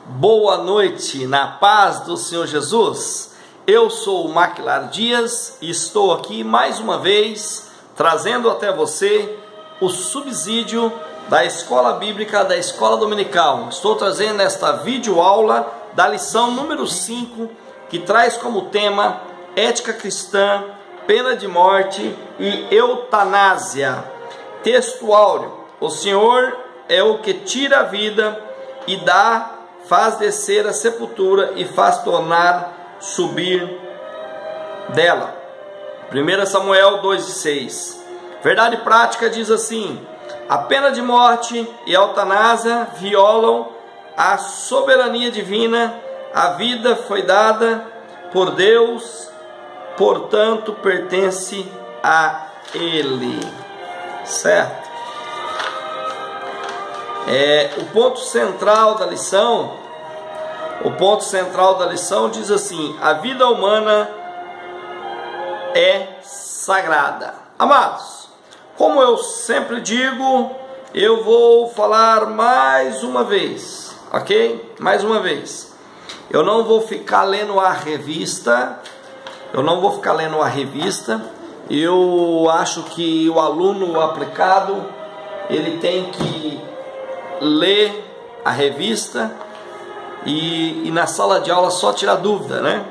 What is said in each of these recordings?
Boa noite, na paz do Senhor Jesus. Eu sou o Maquilar Dias e estou aqui mais uma vez trazendo até você o subsídio da Escola Bíblica da Escola Dominical. Estou trazendo esta videoaula da lição número 5, que traz como tema ética cristã, pena de morte e eutanásia. Texto áureo: o Senhor é o que tira a vida e dá, faz descer a sepultura e faz tornar subir dela. 1 Samuel 2,6. Verdade prática diz assim: a pena de morte e a eutanásia violam a soberania divina. A vida foi dada por Deus, portanto pertence a Ele. Certo? O ponto central da lição, diz assim: a vida humana é sagrada. Amados, como eu sempre digo, eu vou falar mais uma vez, ok? Mais uma vez. Eu não vou ficar lendo a revista. Eu acho que o aluno aplicado, ele tem que ler a revista e na sala de aula só tirar dúvida, né?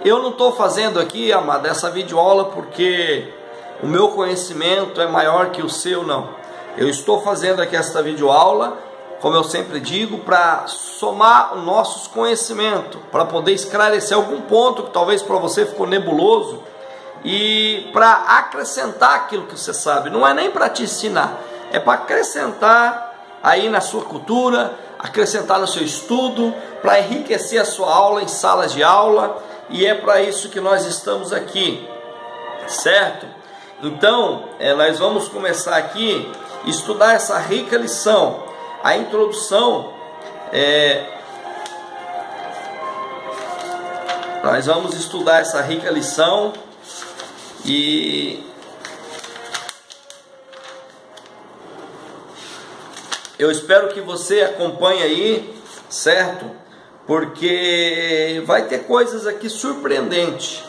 Eu não estou fazendo aqui, amado, essa videoaula porque o meu conhecimento é maior que o seu, não. Eu estou fazendo aqui esta videoaula, como eu sempre digo, para somar os nossos conhecimentos, para poder esclarecer algum ponto que talvez para você ficou nebuloso e para acrescentar aquilo que você sabe. Não é nem para te ensinar, é para acrescentar aí na sua cultura, acrescentar no seu estudo, para enriquecer a sua aula em salas de aula, e é para isso que nós estamos aqui, certo? Então, nós vamos começar aqui a estudar essa rica lição. A introdução, nós vamos estudar essa rica lição e eu espero que você acompanhe aí, certo? Porque vai ter coisas aqui surpreendentes.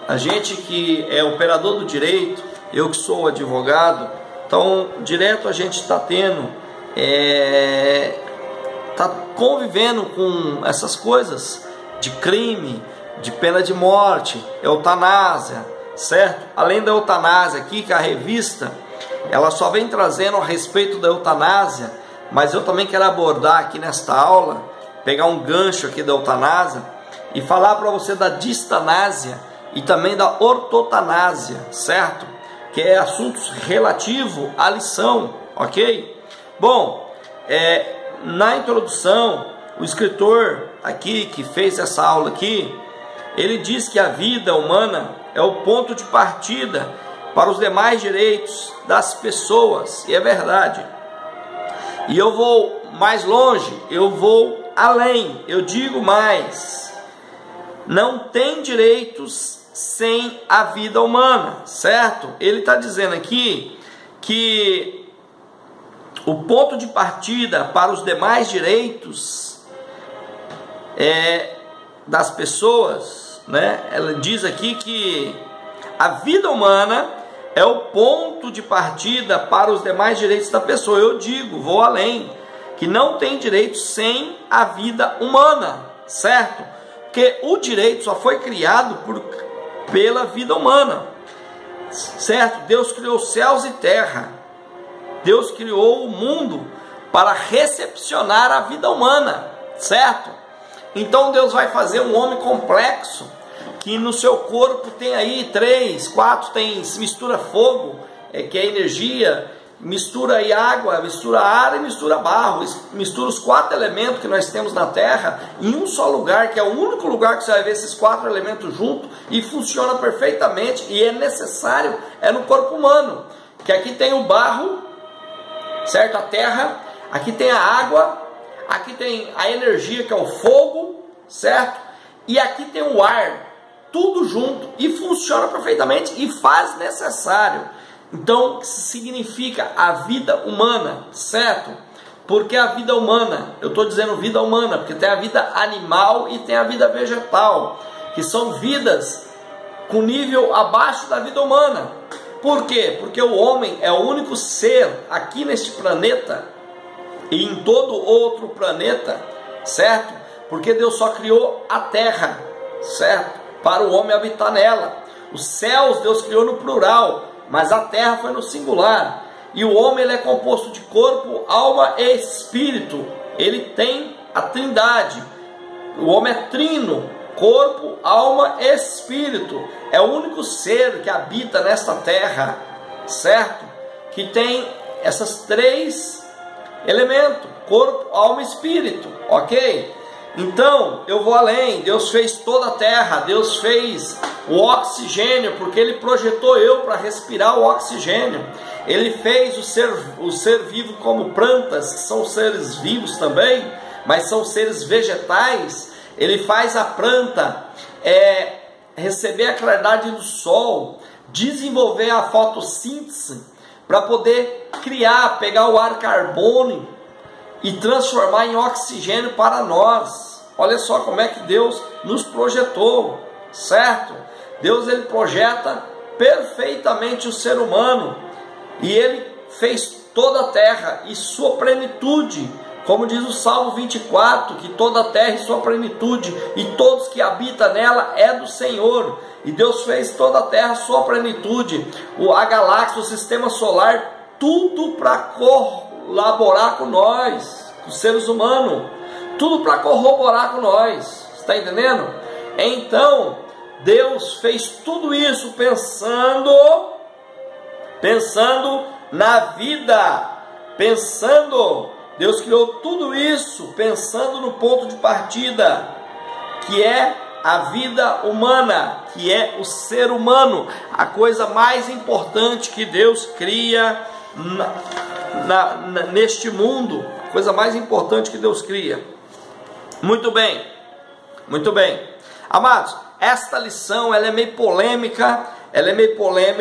A gente que é operador do direito, eu que sou advogado, então direto a gente está tendo, está convivendo com essas coisas de crime, de pena de morte, eutanásia, certo? Além da eutanásia aqui, que a revista ela só vem trazendo a respeito da eutanásia, mas eu também quero abordar aqui nesta aula, pegar um gancho aqui da eutanásia e falar para você da distanásia e também da ortotanásia, certo? Que é assuntos relativo à lição, ok? Bom, na introdução, o escritor aqui que fez essa aula aqui, ele diz que a vida humana é o ponto de partida para os demais direitos das pessoas, e é verdade. E eu vou mais longe, eu vou além, eu digo mais: não tem direitos sem a vida humana, certo? Ele está dizendo aqui que o ponto de partida para os demais direitos das pessoas, né? Ela diz aqui que a vida humana é o ponto de partida para os demais direitos da pessoa. Eu digo, vou além, que não tem direito sem a vida humana, certo? Porque o direito só foi criado pela vida humana, certo? Deus criou céus e terra. Deus criou o mundo para recepcionar a vida humana, certo? Então Deus vai fazer um homem complexo, que no seu corpo tem aí 3, 4, mistura fogo, que é energia, mistura aí água, mistura ar e mistura barro, mistura os 4 elementos que nós temos na Terra em um só lugar, que é o único lugar que você vai ver esses 4 elementos juntos, e funciona perfeitamente, e é necessário, no corpo humano, que aqui tem o barro, certo? A terra, aqui tem a água, aqui tem a energia que é o fogo, certo? E aqui tem o ar, tudo junto, e funciona perfeitamente e faz necessário. Então, significa a vida humana, certo? Porque a vida humana, eu estou dizendo vida humana, porque tem a vida animal e tem a vida vegetal, que são vidas com nível abaixo da vida humana. Por quê? Porque o homem é o único ser aqui neste planeta e em todo outro planeta, certo? Porque Deus só criou a terra, certo? Para o homem habitar nela. Os céus Deus criou no plural, mas a terra foi no singular. E o homem ele é composto de corpo, alma e espírito. Ele tem a trindade. O homem é trino, corpo, alma e espírito. É o único ser que habita nesta terra, certo? Que tem esses três elementos: corpo, alma e espírito, ok? Então, eu vou além. Deus fez toda a terra, Deus fez o oxigênio, porque Ele projetou eu para respirar o oxigênio. Ele fez o ser vivo como plantas, que são seres vivos também, mas são seres vegetais. Ele faz a planta receber a claridade do sol, desenvolver a fotossíntese, para poder criar, pegar o ar carbônico e transformar em oxigênio para nós. Olha só como é que Deus nos projetou, certo? Deus ele projeta perfeitamente o ser humano, e Ele fez toda a terra e sua plenitude, como diz o Salmo 24, que toda a terra e sua plenitude, e todos que habitam nela é do Senhor. E Deus fez toda a terra e sua plenitude, a galáxia, o sistema solar, tudo para colaborar com nós, os seres humanos, tudo para corroborar com nós, está entendendo? Então, Deus fez tudo isso pensando na vida, Deus criou tudo isso pensando no ponto de partida, que é a vida humana, que é o ser humano, a coisa mais importante que Deus cria neste mundo, a coisa mais importante que Deus cria. Muito bem, amados, esta lição ela é meio polêmica,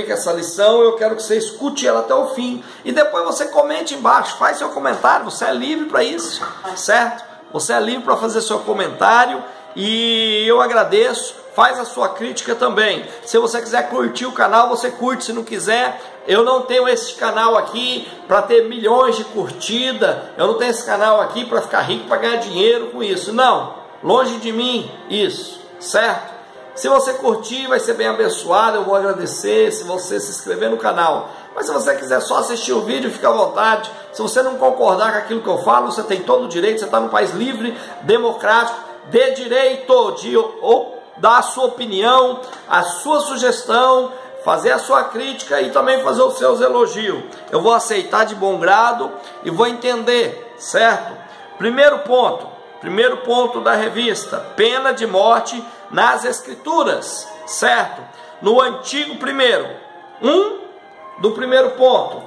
essa lição. Eu quero que você escute ela até o fim, e depois você comente embaixo, faz seu comentário, você é livre para isso, certo? Você é livre para fazer seu comentário, e eu agradeço. Faz a sua crítica também. Se você quiser curtir o canal, você curte. Se não quiser, eu não tenho esse canal aqui para ter milhões de curtidas, eu não tenho esse canal aqui para ficar rico, para ganhar dinheiro com isso, não, longe de mim isso, certo? Se você curtir, vai ser bem abençoado, eu vou agradecer se você se inscrever no canal. Mas se você quiser só assistir o vídeo, fica à vontade. Se você não concordar com aquilo que eu falo, você tem todo o direito, você está num país livre, democrático, de direito de dar a sua opinião, a sua sugestão, fazer a sua crítica e também fazer os seus elogios. Eu vou aceitar de bom grado e vou entender, certo? Primeiro ponto da revista: pena de morte nas escrituras, certo? No antigo primeiro do primeiro ponto,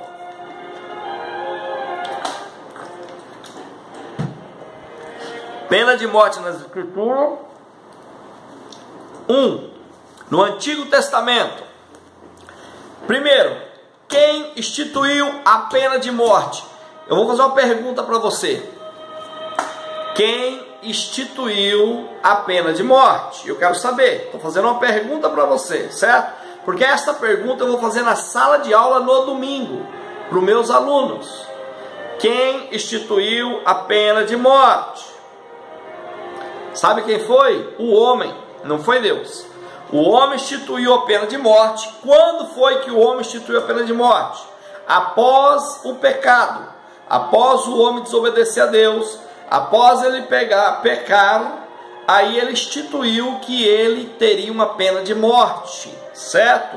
pena de morte nas escrituras. No Antigo Testamento. Primeiro, quem instituiu a pena de morte? Eu vou fazer uma pergunta para você. Quem instituiu a pena de morte? Eu quero saber. Estou fazendo uma pergunta para você, certo? Porque esta pergunta eu vou fazer na sala de aula no domingo, para os meus alunos. Quem instituiu a pena de morte? Sabe quem foi? O homem, não foi Deus. O homem instituiu a pena de morte. Quando foi que o homem instituiu a pena de morte? Após o pecado, após o homem desobedecer a Deus, após ele pecar, aí ele instituiu que ele teria uma pena de morte, certo?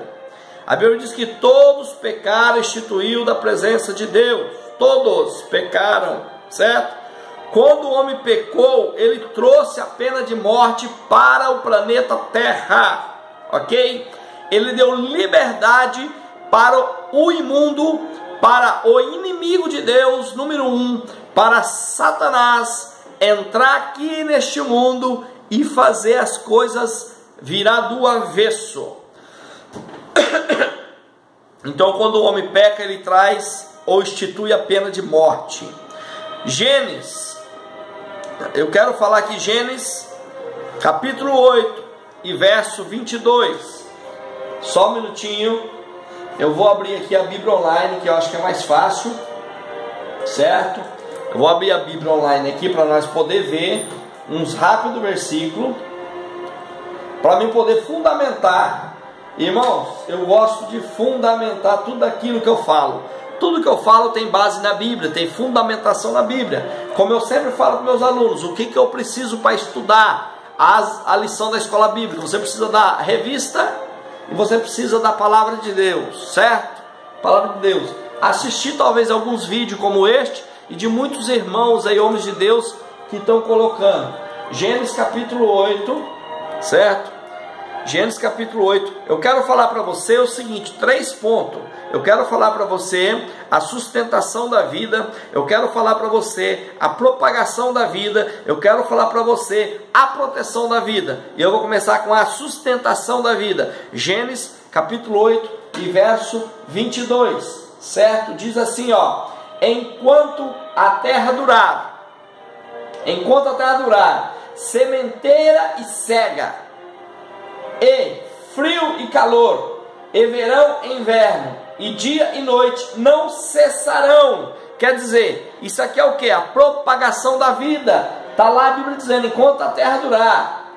A Bíblia diz que todos pecaram, instituiu da presença de Deus, todos pecaram, certo? Quando o homem pecou, ele trouxe a pena de morte para o planeta Terra, ok? Ele deu liberdade para o imundo, para o inimigo de Deus, número 1, para Satanás entrar aqui neste mundo e fazer as coisas virar do avesso. Então, quando o homem peca, ele traz ou institui a pena de morte. Gênesis, eu quero falar aqui Gênesis, capítulo 8 e verso 22. Só um minutinho, eu vou abrir aqui a Bíblia online, que eu acho que é mais fácil, certo? Eu vou abrir a Bíblia online aqui para nós poder ver uns rápidos versículos, para mim poder fundamentar. Irmãos, eu gosto de fundamentar tudo aquilo que eu falo. Tudo que eu falo tem base na Bíblia, tem fundamentação na Bíblia. Como eu sempre falo para meus alunos, o que eu preciso para estudar a lição da escola bíblica? Você precisa da revista e você precisa da palavra de Deus, certo? Palavra de Deus. Assistir talvez alguns vídeos como este e de muitos irmãos aí, homens de Deus, que estão colocando. Gênesis capítulo 8, certo? Gênesis capítulo 8, eu quero falar para você o seguinte, 3 pontos. Eu quero falar para você a sustentação da vida, eu quero falar para você a propagação da vida, eu quero falar para você a proteção da vida. E eu vou começar com a sustentação da vida. Gênesis capítulo 8 e verso 22, certo? Diz assim, ó: enquanto a terra durar, sementeira e cega, e frio e calor, e verão e inverno, e dia e noite não cessarão. Quer dizer, isso aqui é o que? A propagação da vida. Está lá a Bíblia dizendo, enquanto a terra durar,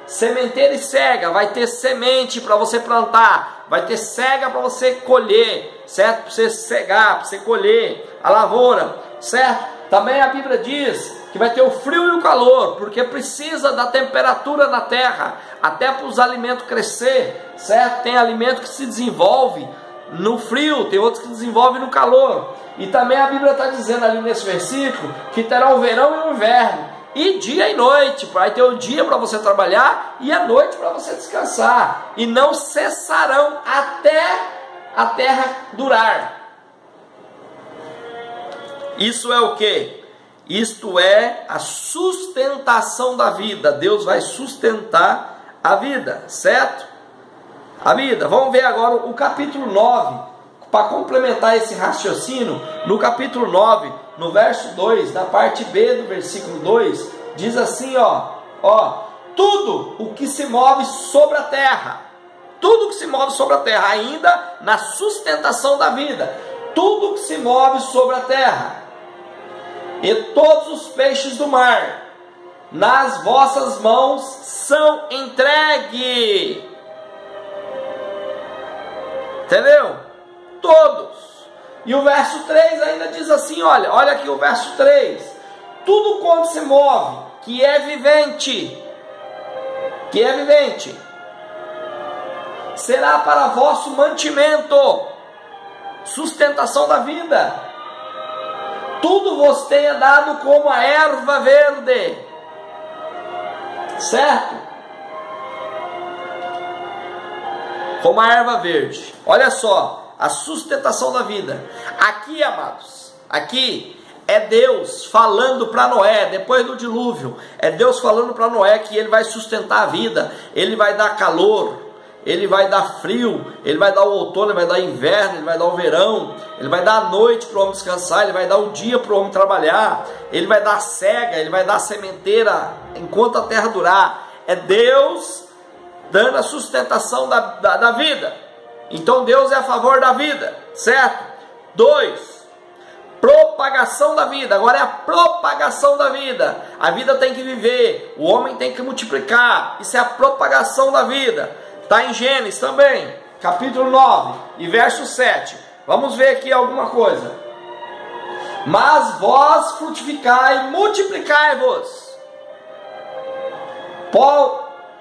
sementeira e cega, vai ter semente para você plantar, vai ter cega para você colher, certo? Para você cegar, para você colher a lavoura, certo? Também a Bíblia diz que vai ter o frio e o calor, porque precisa da temperatura na terra, até para os alimentos crescer, certo? Tem alimento que se desenvolve no frio, tem outros que desenvolvem no calor. E também a Bíblia está dizendo ali nesse versículo, que terá o verão e o inverno, e dia e noite, vai ter o dia para você trabalhar, e a noite para você descansar, e não cessarão até a terra durar. Isso é o que? Isto é a sustentação da vida. Deus vai sustentar a vida, certo? A vida. Vamos ver agora o capítulo 9, para complementar esse raciocínio. No capítulo 9, no verso 2, na parte B do versículo 2, diz assim, ó, tudo o que se move sobre a terra, tudo que se move sobre a terra, ainda na sustentação da vida, tudo que se move sobre a terra, e todos os peixes do mar, nas vossas mãos são entregues. Entendeu? Todos. E o verso 3 ainda diz assim, olha aqui o verso 3. Tudo quanto se move, que é vivente, será para vosso mantimento, sustentação da vida. Tudo vos tenha dado como a erva verde, certo? Como a erva verde. Olha só, a sustentação da vida. Aqui, amados, aqui é Deus falando para Noé, depois do dilúvio, é Deus falando para Noé que ele vai sustentar a vida, ele vai dar calor, ele vai dar frio, ele vai dar o outono, ele vai dar o inverno, ele vai dar o verão, ele vai dar a noite para o homem descansar, ele vai dar o dia para o homem trabalhar, ele vai dar a cega, ele vai dar a sementeira enquanto a terra durar. É Deus dando a sustentação da vida. Então Deus é a favor da vida, certo? 2, propagação da vida. Agora é a propagação da vida. A vida tem que viver, o homem tem que multiplicar. Isso é a propagação da vida. Está em Gênesis também, capítulo 9 e verso 7. Vamos ver aqui alguma coisa. Mas vós frutificai, multiplicai-vos,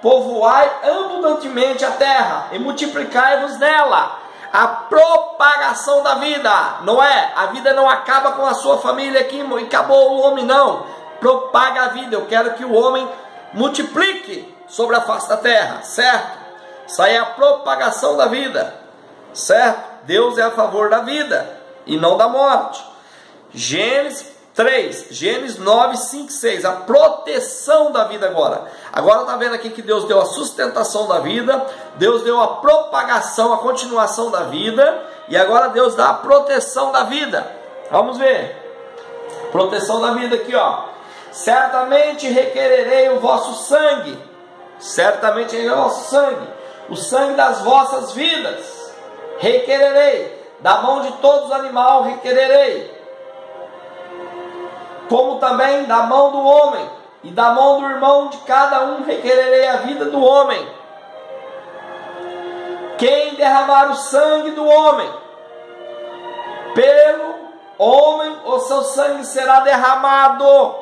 povoai abundantemente a terra e multiplicai-vos nela. A propagação da vida, não é? A vida não acaba com a sua família aqui e acabou o homem, não. Propaga a vida. Eu quero que o homem multiplique sobre a face da terra, certo? Isso aí é a propagação da vida, certo? Deus é a favor da vida e não da morte. Gênesis 3, Gênesis 9, 5, 6, a proteção da vida agora. Agora está vendo aqui que Deus deu a sustentação da vida, Deus deu a propagação, a continuação da vida, e agora Deus dá a proteção da vida. Vamos ver. Proteção da vida aqui, ó. Certamente requererei o vosso sangue. Certamente requererei o vosso sangue. O sangue das vossas vidas. Requererei. Da mão de todos os animais requererei. Como também da mão do homem. E da mão do irmão de cada um requererei a vida do homem. Quem derramar o sangue do homem, pelo homem o seu sangue será derramado,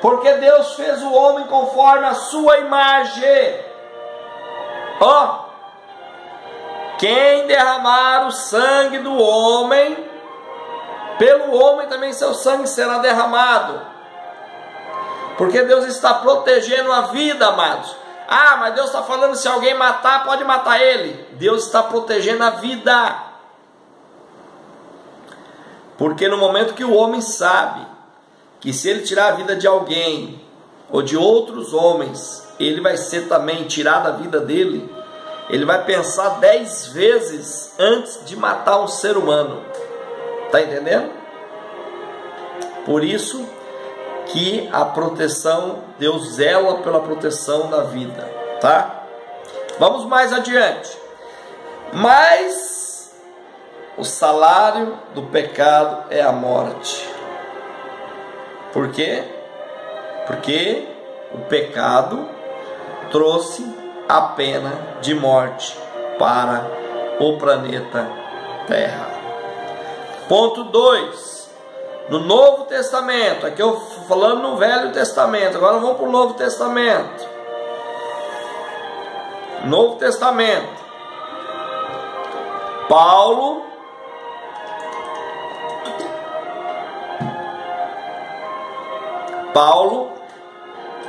porque Deus fez o homem conforme a sua imagem. Ó, quem derramar o sangue do homem, pelo homem também seu sangue será derramado, porque Deus está protegendo a vida, amados. Ah, mas Deus está falando, se alguém matar, pode matar ele. Deus está protegendo a vida. Porque no momento que o homem sabe que se ele tirar a vida de alguém, ou de outros homens, ele vai ser também tirado a vida dele, ele vai pensar 10 vezes antes de matar um ser humano. Está entendendo? Por isso que a proteção, Deus zela pela proteção da vida, tá? Vamos mais adiante. Mas o salário do pecado é a morte. Por quê? Porque o pecado trouxe a pena de morte para o planeta Terra. Ponto 2. No Novo Testamento, aqui eu estou falando no Velho Testamento, agora vamos para o Novo Testamento. Novo Testamento. Paulo,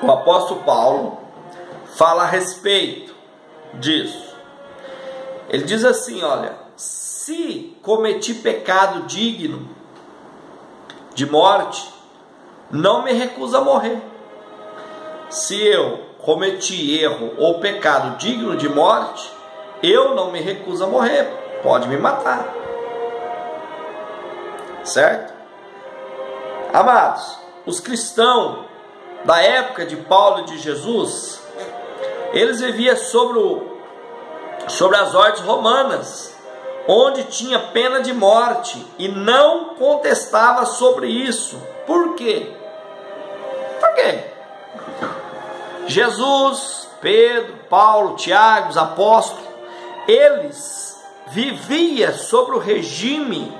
o apóstolo Paulo, fala a respeito disso. Ele diz assim, olha, se cometi pecado digno de morte, não me recuso a morrer. Se eu cometi erro ou pecado digno de morte, eu não me recuso a morrer. Pode me matar. Certo? Amados, os cristãos da época de Paulo e de Jesus, eles viviam sobre as ordens romanas, onde tinha pena de morte, e não contestava sobre isso. Por quê? Por quê? Jesus, Pedro, Paulo, Tiago, os apóstolos, eles viviam sobre o regime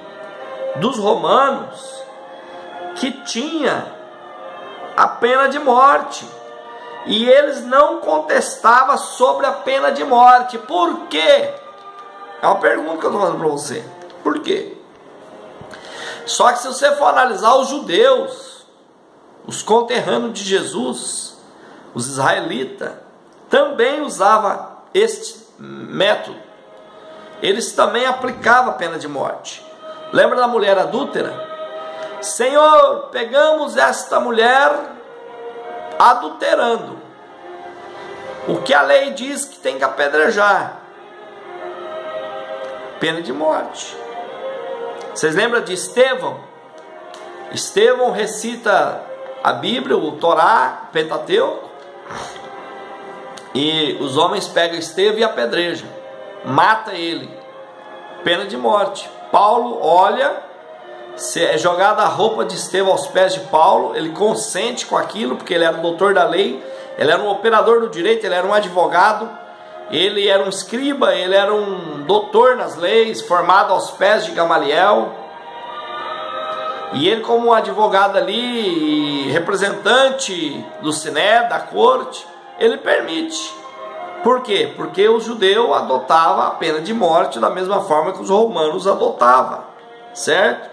dos romanos, que tinha a pena de morte, e eles não contestavam sobre a pena de morte. Por quê? É uma pergunta que eu estou fazendo para você. Por quê? Só que se você for analisar os judeus, os conterrâneos de Jesus, os israelitas, também usavam este método. Eles também aplicavam a pena de morte. Lembra da mulher adúltera? Senhor, pegamos esta mulher adulterando. O que a lei diz que tem que apedrejar? Pena de morte. Vocês lembram de Estevão? Estevão recita a Bíblia, o Torá, o Pentateuco, e os homens pegam Estevão e apedrejam, mata ele, pena de morte. Paulo olha, é jogada a roupa de Estevão aos pés de Paulo, ele consente com aquilo, porque ele era o doutor da lei, ele era um operador do direito, ele era um advogado, ele era um escriba, ele era um doutor nas leis, formado aos pés de Gamaliel. E ele, como um advogado ali, representante do Sinédrio, da corte, ele permite. Por quê? Porque o judeu adotava a pena de morte da mesma forma que os romanos adotavam, certo?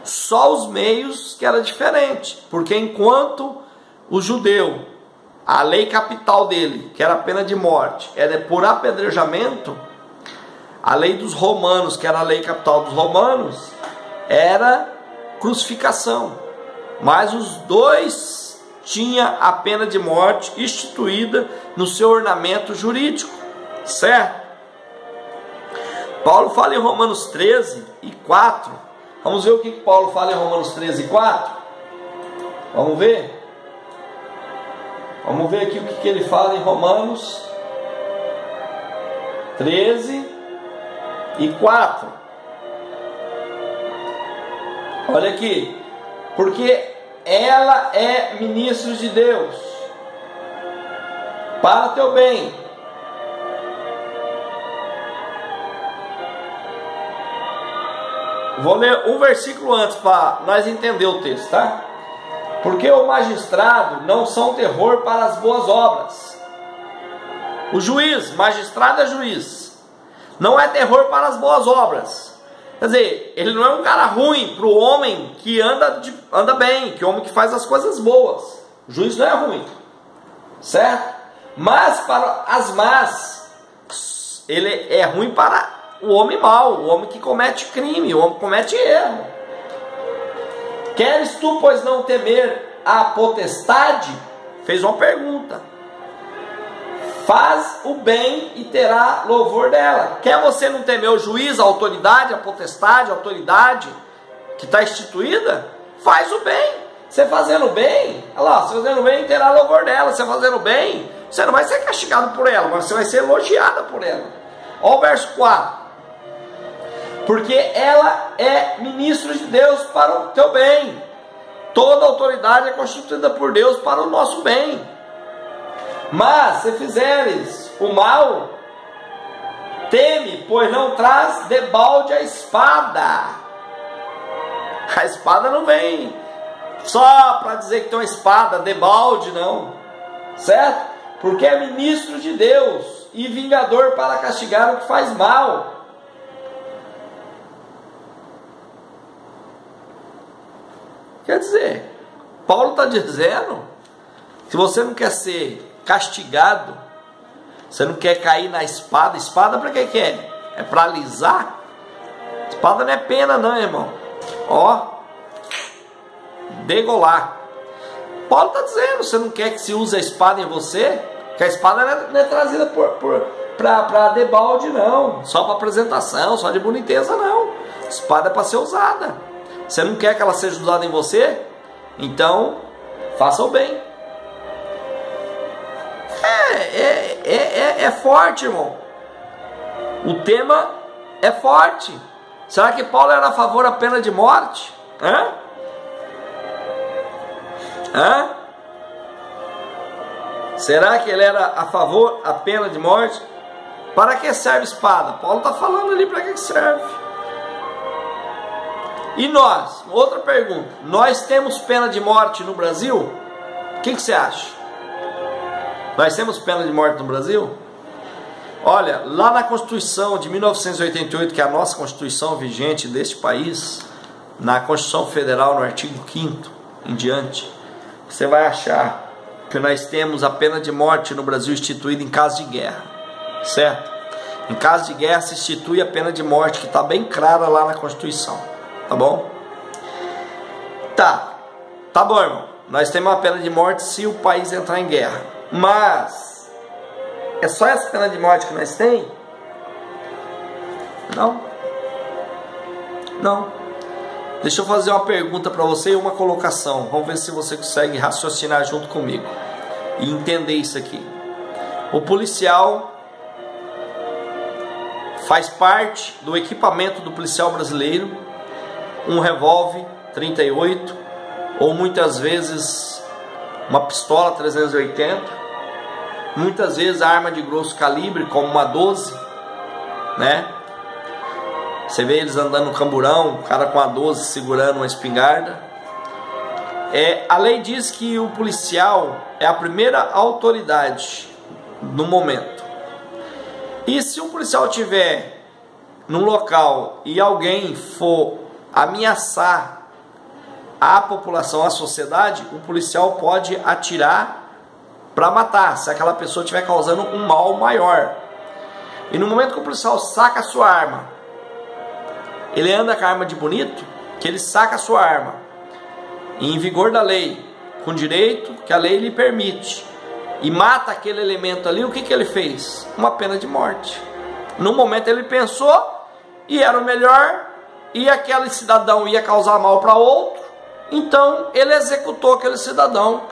Só os meios que era diferente, porque enquanto o judeu, a lei capital dele, que era a pena de morte, era por apedrejamento, a lei dos romanos, que era a lei capital dos romanos, era crucificação. Mas os dois tinham a pena de morte instituída no seu ornamento jurídico, certo? Paulo fala em Romanos 13 e 4, Vamos ver o que Paulo fala em Romanos 13:4. Vamos ver? Vamos ver aqui o que ele fala em Romanos 13:4. Olha aqui. Porque ela é ministro de Deus para teu bem. Vou ler um versículo antes para nós entender o texto, tá? Porque o magistrado não são terror para as boas obras. O juiz, magistrado é juiz, não é terror para as boas obras. Quer dizer, ele não é um cara ruim para o homem que anda bem, que é o homem que faz as coisas boas. O juiz não é ruim, certo? Mas para as más, ele é ruim para o homem mau, o homem que comete crime, o homem que comete erro. Queres tu, pois, não temer a potestade? Fez uma pergunta. Faz o bem e terá louvor dela. Quer você não temer o juiz, a autoridade, a potestade, a autoridade que está instituída? Faz o bem. Você fazendo bem, olha lá, você fazendo bem terá louvor dela. Você fazendo bem, você não vai ser castigado por ela, mas você vai ser elogiada por ela. Olha o verso 4. Porque ela é ministro de Deus para o teu bem. Toda autoridade é constituída por Deus para o nosso bem. Mas se fizeres o mal, teme, pois não traz debalde a espada. A espada não vem só para dizer que tem uma espada, debalde não, certo? Porque é ministro de Deus e vingador para castigar o que faz mal. Quer dizer, Paulo está dizendo, se você não quer ser castigado, você não quer cair na espada. Espada para que é? É para alisar. Espada não é pena não, irmão. Ó, degolar. Paulo está dizendo, você não quer que se use a espada em você? Que a espada não é trazida para debalde não, só para apresentação, só de boniteza não. Espada é para ser usada. Você não quer que ela seja usada em você? Então, faça o bem. É forte, irmão. O tema é forte. Será que Paulo era a favor da pena de morte? Será que ele era a favor da pena de morte? Para que serve espada? Paulo está falando ali para que serve. E nós? Outra pergunta. Nós temos pena de morte no Brasil? O que você acha? Nós temos pena de morte no Brasil? Olha, lá na Constituição de 1988, que é a nossa Constituição vigente deste país, na Constituição Federal, no artigo 5º em diante, você vai achar que nós temos a pena de morte no Brasil instituída em caso de guerra, certo? Em caso de guerra se institui a pena de morte, que está bem clara lá na Constituição, tá bom? Tá bom, irmão. Nós temos uma pena de morte se o país entrar em guerra, mas é só essa pena de morte que nós temos? Não. Deixa eu fazer uma pergunta para você e uma colocação. Vamos ver se você consegue raciocinar junto comigo e entender isso aqui. O policial faz parte do equipamento do policial brasileiro um revólver 38 ou muitas vezes uma pistola 380, muitas vezes a arma de grosso calibre como uma 12, né? Você vê eles andando no camburão, o cara com a 12 segurando uma espingarda. A lei diz que o policial é a primeira autoridade no momento. E se o policial estiver num local e alguém for ameaçar a população, a sociedade, o policial pode atirar para matar, se aquela pessoa estiver causando um mal maior. E no momento que o policial saca a sua arma, ele anda com a arma de bonito, que ele saca a sua arma, em vigor da lei, com direito que a lei lhe permite, e mata aquele elemento ali, o que ele fez? Uma pena de morte. No momento ele pensou, e era o melhor, e aquele cidadão ia causar mal para outro, então ele executou aquele cidadão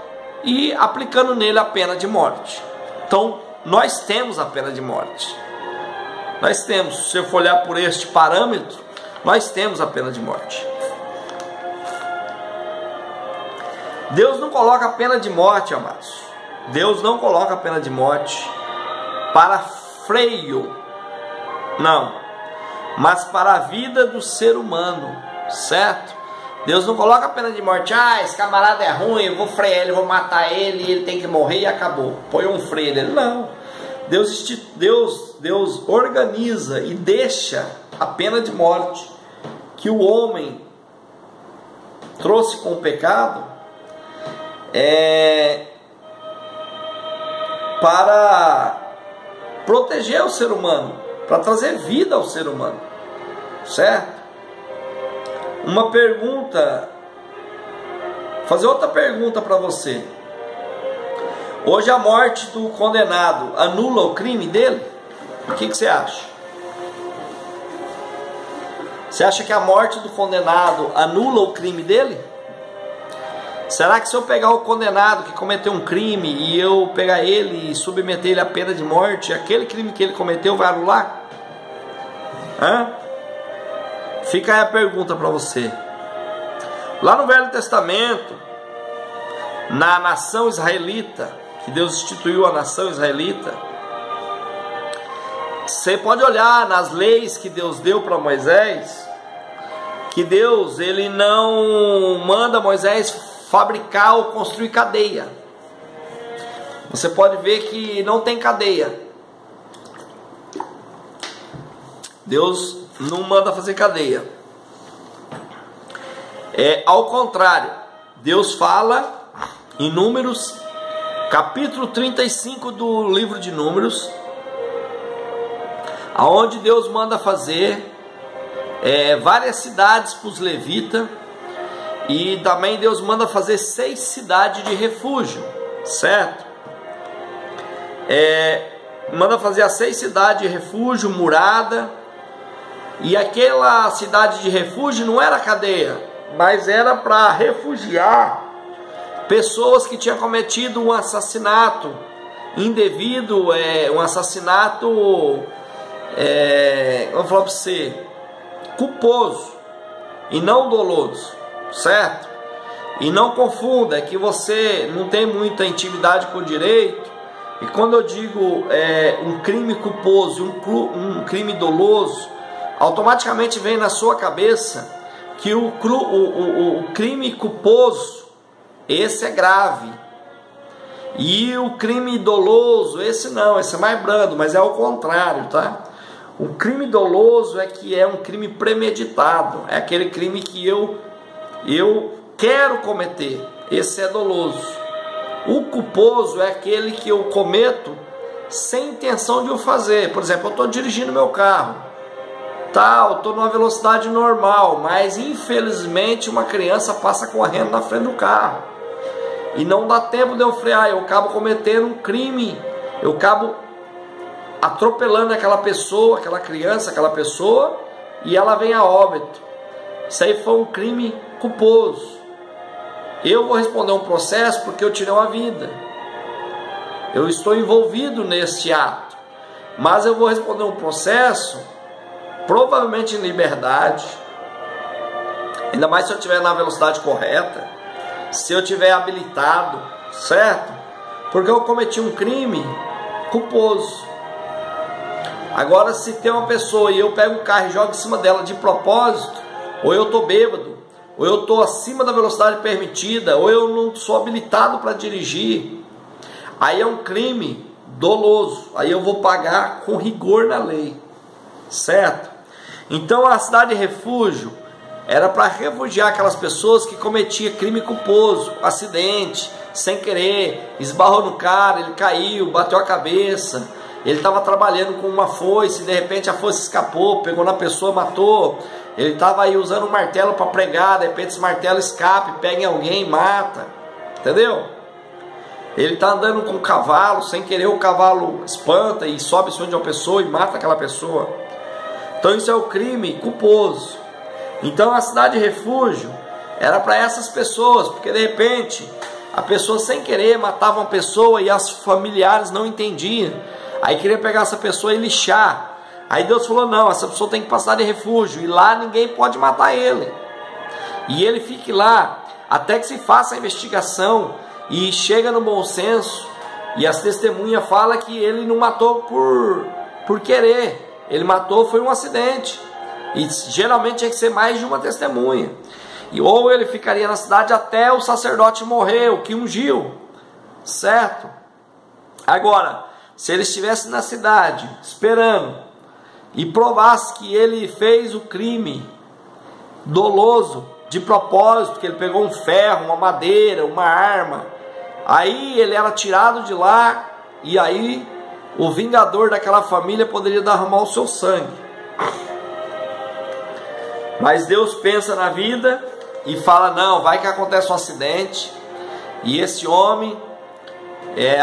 e aplicando nele a pena de morte. Então nós temos a pena de morte. Nós temos, se eu for olhar por este parâmetro, nós temos a pena de morte. Deus não coloca a pena de morte, amados. Deus não coloca a pena de morte para freio, não, mas para a vida do ser humano, certo? Deus não coloca a pena de morte. Esse camarada é ruim, eu vou frear ele, vou matar ele, ele tem que morrer e acabou. Põe um freio nele. Não. Deus organiza e deixa a pena de morte que o homem trouxe com o pecado para proteger o ser humano, para trazer vida ao ser humano, certo? Uma pergunta, fazer outra pergunta para você. Hoje a morte do condenado anula o crime dele? O que você acha? Você acha que a morte do condenado anula o crime dele? Será que se eu pegar o condenado que cometeu um crime e eu pegar ele e submeter ele à pena de morte, aquele crime que ele cometeu vai anular? Fica aí a pergunta para você. Lá no Velho Testamento, na nação israelita, que Deus instituiu a nação israelita, você pode olhar nas leis que Deus deu para Moisés, que Deus, ele não manda Moisés fabricar ou construir cadeia. Você pode ver que não tem cadeia. Deus não manda fazer cadeia. Ao contrário, Deus fala em Números, capítulo 35 do livro de Números, aonde Deus manda fazer várias cidades para os levitas, e também Deus manda fazer 6 cidades de refúgio, certo? Manda fazer as 6 cidades de refúgio, murada, e aquela cidade de refúgio não era cadeia, mas era para refugiar pessoas que tinham cometido um assassinato indevido, um assassinato, vou falar para você, culposo e não doloso, certo? E não confunda, que você não tem muita intimidade com o direito, e quando eu digo um crime culposo e um crime doloso, automaticamente vem na sua cabeça que o crime culposo, esse é grave, e o crime doloso, esse não, esse é mais brando, mas é o contrário, tá? O crime doloso é um crime premeditado, é aquele crime que eu quero cometer, esse é doloso. O culposo é aquele que eu cometo sem intenção de o fazer. Por exemplo, eu estou dirigindo meu carro, eu estou numa velocidade normal, mas infelizmente uma criança passa correndo na frente do carro e não dá tempo de eu frear, eu acabo cometendo um crime, eu acabo atropelando aquela pessoa, aquela criança, aquela pessoa, e ela vem a óbito. Isso aí foi um crime culposo. Eu vou responder um processo porque eu tirei uma vida, eu estou envolvido nesse ato, mas eu vou responder um processo provavelmente em liberdade, ainda mais se eu estiver na velocidade correta, se eu estiver habilitado, certo? Porque eu cometi um crime culposo. Agora, se tem uma pessoa e eu pego o carro e jogo em cima dela de propósito, ou eu estou bêbado, ou eu estou acima da velocidade permitida, ou eu não sou habilitado para dirigir, aí é um crime doloso, aí eu vou pagar com rigor na lei, certo? Então a cidade de refúgio era para refugiar aquelas pessoas que cometiam crime culposo, acidente, sem querer, esbarrou no cara, ele caiu, bateu a cabeça, ele estava trabalhando com uma foice, de repente a foice escapou, pegou na pessoa, matou. Ele estava aí usando um martelo para pregar, de repente esse martelo escape, pega em alguém e mata, entendeu? Ele está andando com um cavalo, sem querer o cavalo espanta e sobe em cima de uma pessoa e mata aquela pessoa. Então isso é o crime culposo. Então a cidade de refúgio era para essas pessoas, porque de repente a pessoa sem querer matava uma pessoa e as familiares não entendiam. Aí queria pegar essa pessoa e lixar. Aí Deus falou, não, essa pessoa tem que passar de refúgio, e lá ninguém pode matar ele. E ele fique lá, até que se faça a investigação, e chega no bom senso, e as testemunhas falam que ele não matou por querer, ele matou, foi um acidente. E geralmente tinha que ser mais de uma testemunha. E ou ele ficaria na cidade até o sacerdote morrer, o que ungiu, certo? Agora, se ele estivesse na cidade, esperando, e provasse que ele fez o crime doloso, de propósito, que ele pegou um ferro, uma madeira, uma arma, aí ele era tirado de lá, e aí o vingador daquela família poderia derramar o seu sangue. Mas Deus pensa na vida e fala, não, vai que acontece um acidente, e esse homem,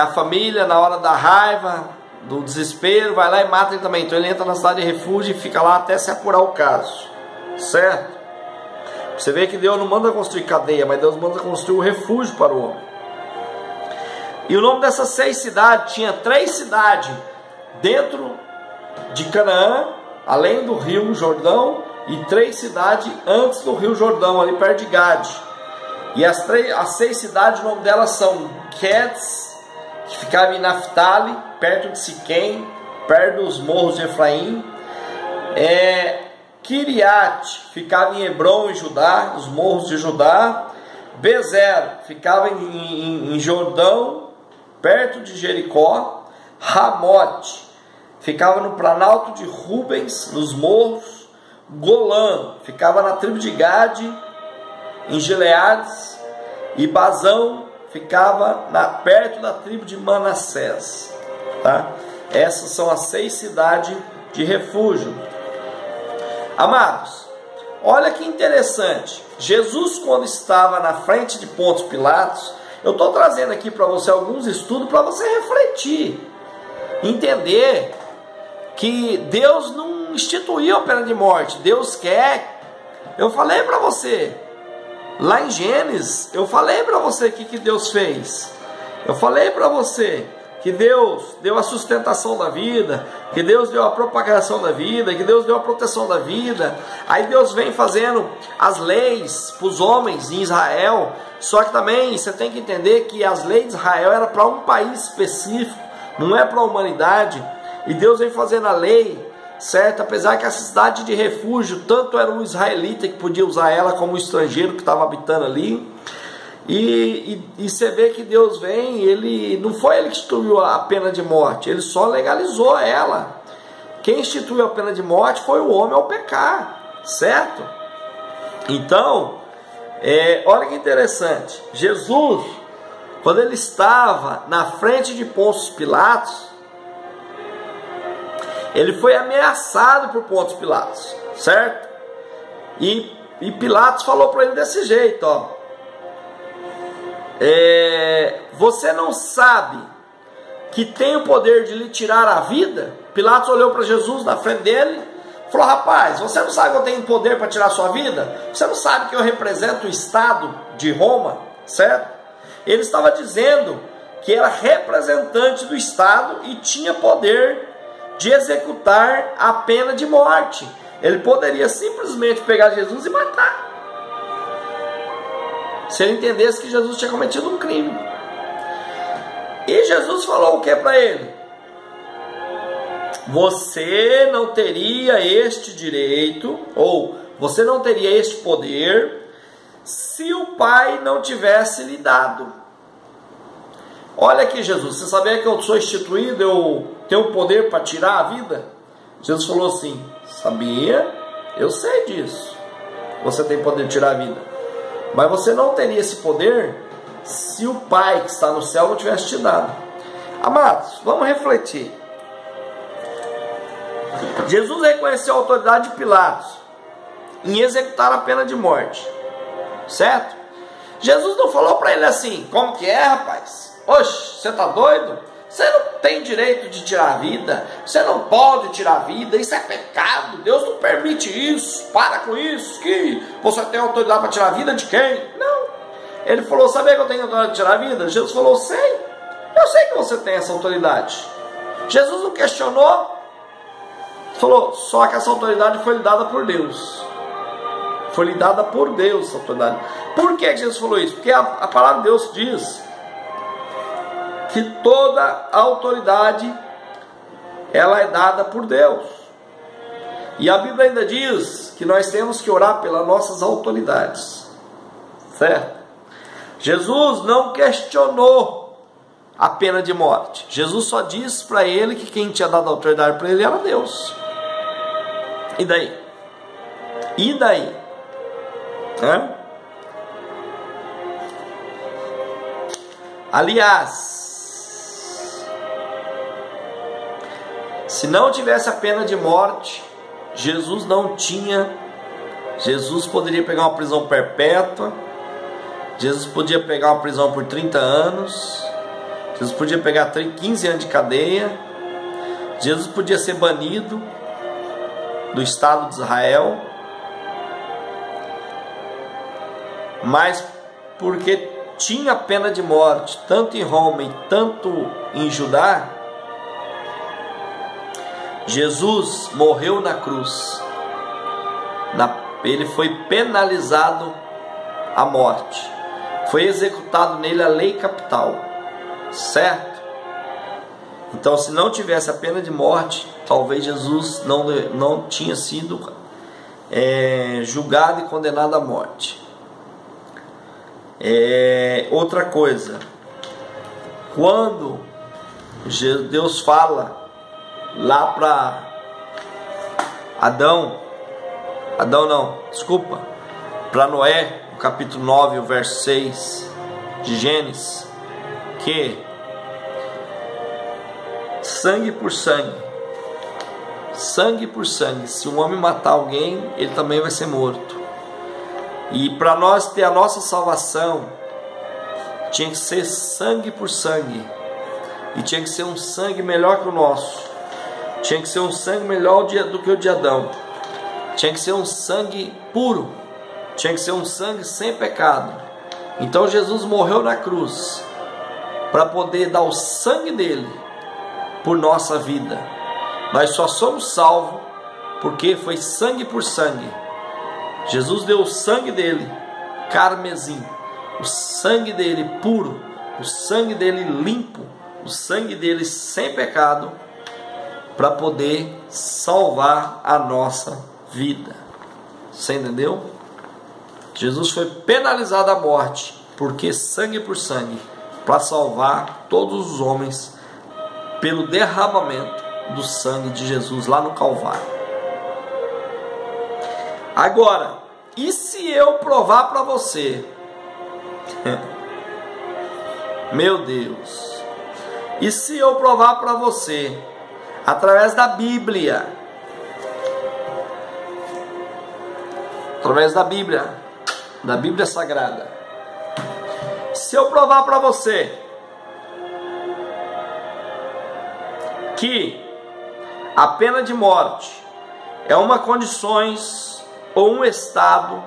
a família na hora da raiva, do desespero, vai lá e mata ele também. Então ele entra na cidade de refúgio e fica lá até se apurar o caso, certo? Você vê que Deus não manda construir cadeia, mas Deus manda construir um refúgio para o homem. E o nome dessas 6 cidades, tinha 3 cidades dentro de Canaã, além do rio Jordão, e 3 cidades antes do rio Jordão, ali perto de Gade. E as 6 cidades, o nome delas são Quedes, que ficava em Naftali, perto de Siquém, perto dos morros de Efraim. Kiriat ficava em Hebron, em Judá, os morros de Judá. Bezer ficava em Jordão, perto de Jericó. Ramote ficava no planalto de Rubens, nos morros. Golã ficava na tribo de Gade, em Gileades. E Bazão ficava perto da tribo de Manassés, tá? Essas são as 6 cidades de refúgio. Amados, olha que interessante. Jesus, quando estava na frente de Pôncio Pilatos, eu estou trazendo aqui para você alguns estudos para você refletir, entender que Deus não instituiu a pena de morte. Deus quer. Eu falei para você lá em Gênesis, eu falei para você o que Deus fez. Eu falei para você que Deus deu a sustentação da vida, que Deus deu a propagação da vida, que Deus deu a proteção da vida. Aí Deus vem fazendo as leis para os homens em Israel. Só que também você tem que entender que as leis de Israel eram para um país específico, não é para a humanidade. E Deus vem fazendo a lei, certo? Apesar que a cidade de refúgio, tanto era um israelita que podia usar ela, como um estrangeiro que estava habitando ali. E você vê que Deus vem, não foi ele que instituiu a pena de morte, ele só legalizou ela. Quem instituiu a pena de morte foi o homem ao pecar, certo? Então, olha que interessante, Jesus, quando ele estava na frente de Pôncio Pilatos, ele foi ameaçado por Pôncio Pilatos, certo? E Pilatos falou para ele desse jeito, ó. Você não sabe que tem o poder de lhe tirar a vida? Pilatos olhou para Jesus na frente dele e falou, rapaz, você não sabe que eu tenho poder para tirar a sua vida? Você não sabe que eu represento o Estado de Roma, certo? Ele estava dizendo que era representante do Estado e tinha poder de executar a pena de morte. Ele poderia simplesmente pegar Jesus e matar, se ele entendesse que Jesus tinha cometido um crime. E Jesus falou o que para ele? Você não teria este direito, ou você não teria este poder, se o Pai não tivesse lhe dado. Olha aqui, Jesus, você sabia que eu sou instituído, eu tenho poder para tirar a vida? Jesus falou assim, sabia, eu sei disso, você tem poder de tirar a vida. Mas você não teria esse poder se o Pai que está no céu não tivesse te dado. Amados, vamos refletir. Jesus reconheceu a autoridade de Pilatos em executar a pena de morte, certo? Jesus não falou para ele assim, como que é, rapaz? Oxe, você está doido? Você não tem direito de tirar a vida, você não pode tirar a vida, isso é pecado, Deus não permite isso, para com isso, que você tem autoridade para tirar a vida de quem? Não. Ele falou, sabia que eu tenho autoridade de tirar a vida? Jesus falou, sei, eu sei que você tem essa autoridade. Jesus não questionou, falou, só que essa autoridade foi lhe dada por Deus. Foi lhe dada por Deus essa autoridade. Por que Jesus falou isso? Porque a palavra de Deus diz que toda a autoridade ela é dada por Deus. E a Bíblia ainda diz que nós temos que orar pelas nossas autoridades. Certo? Jesus não questionou a pena de morte. Jesus só disse para ele que quem tinha dado autoridade para ele era Deus. E daí? E daí? Aliás, se não tivesse a pena de morte, Jesus poderia pegar uma prisão perpétua, Jesus podia pegar uma prisão por 30 anos, Jesus podia pegar 15 anos de cadeia, Jesus podia ser banido do Estado de Israel, mas porque tinha pena de morte, tanto em Roma e tanto em Judá, Jesus morreu na cruz. Ele foi penalizado à morte. Foi executado nele a lei capital. Certo? Então, se não tivesse a pena de morte, talvez Jesus não tinha sido julgado e condenado à morte. Outra coisa, quando Deus fala lá para para Noé, no capítulo 9, o verso 6 de Gênesis, que sangue por sangue, se um homem matar alguém, ele também vai ser morto. E para nós ter a nossa salvação, tinha que ser sangue por sangue, e tinha que ser um sangue melhor que o nosso, tinha que ser um sangue melhor do que o de Adão, tinha que ser um sangue puro, tinha que ser um sangue sem pecado. Então Jesus morreu na cruz para poder dar o sangue dele por nossa vida. Nós só somos salvos porque foi sangue por sangue. Jesus deu o sangue dele carmesim, o sangue dele puro, o sangue dele limpo, o sangue dele sem pecado, para poder salvar a nossa vida. Você entendeu? Jesus foi penalizado à morte, porque sangue por sangue, para salvar todos os homens, pelo derramamento do sangue de Jesus lá no Calvário. Agora, e se eu provar para você? Meu Deus. E se eu provar para você, através da Bíblia, da Bíblia Sagrada, se eu provar para você que a pena de morte é uma condições ou um estado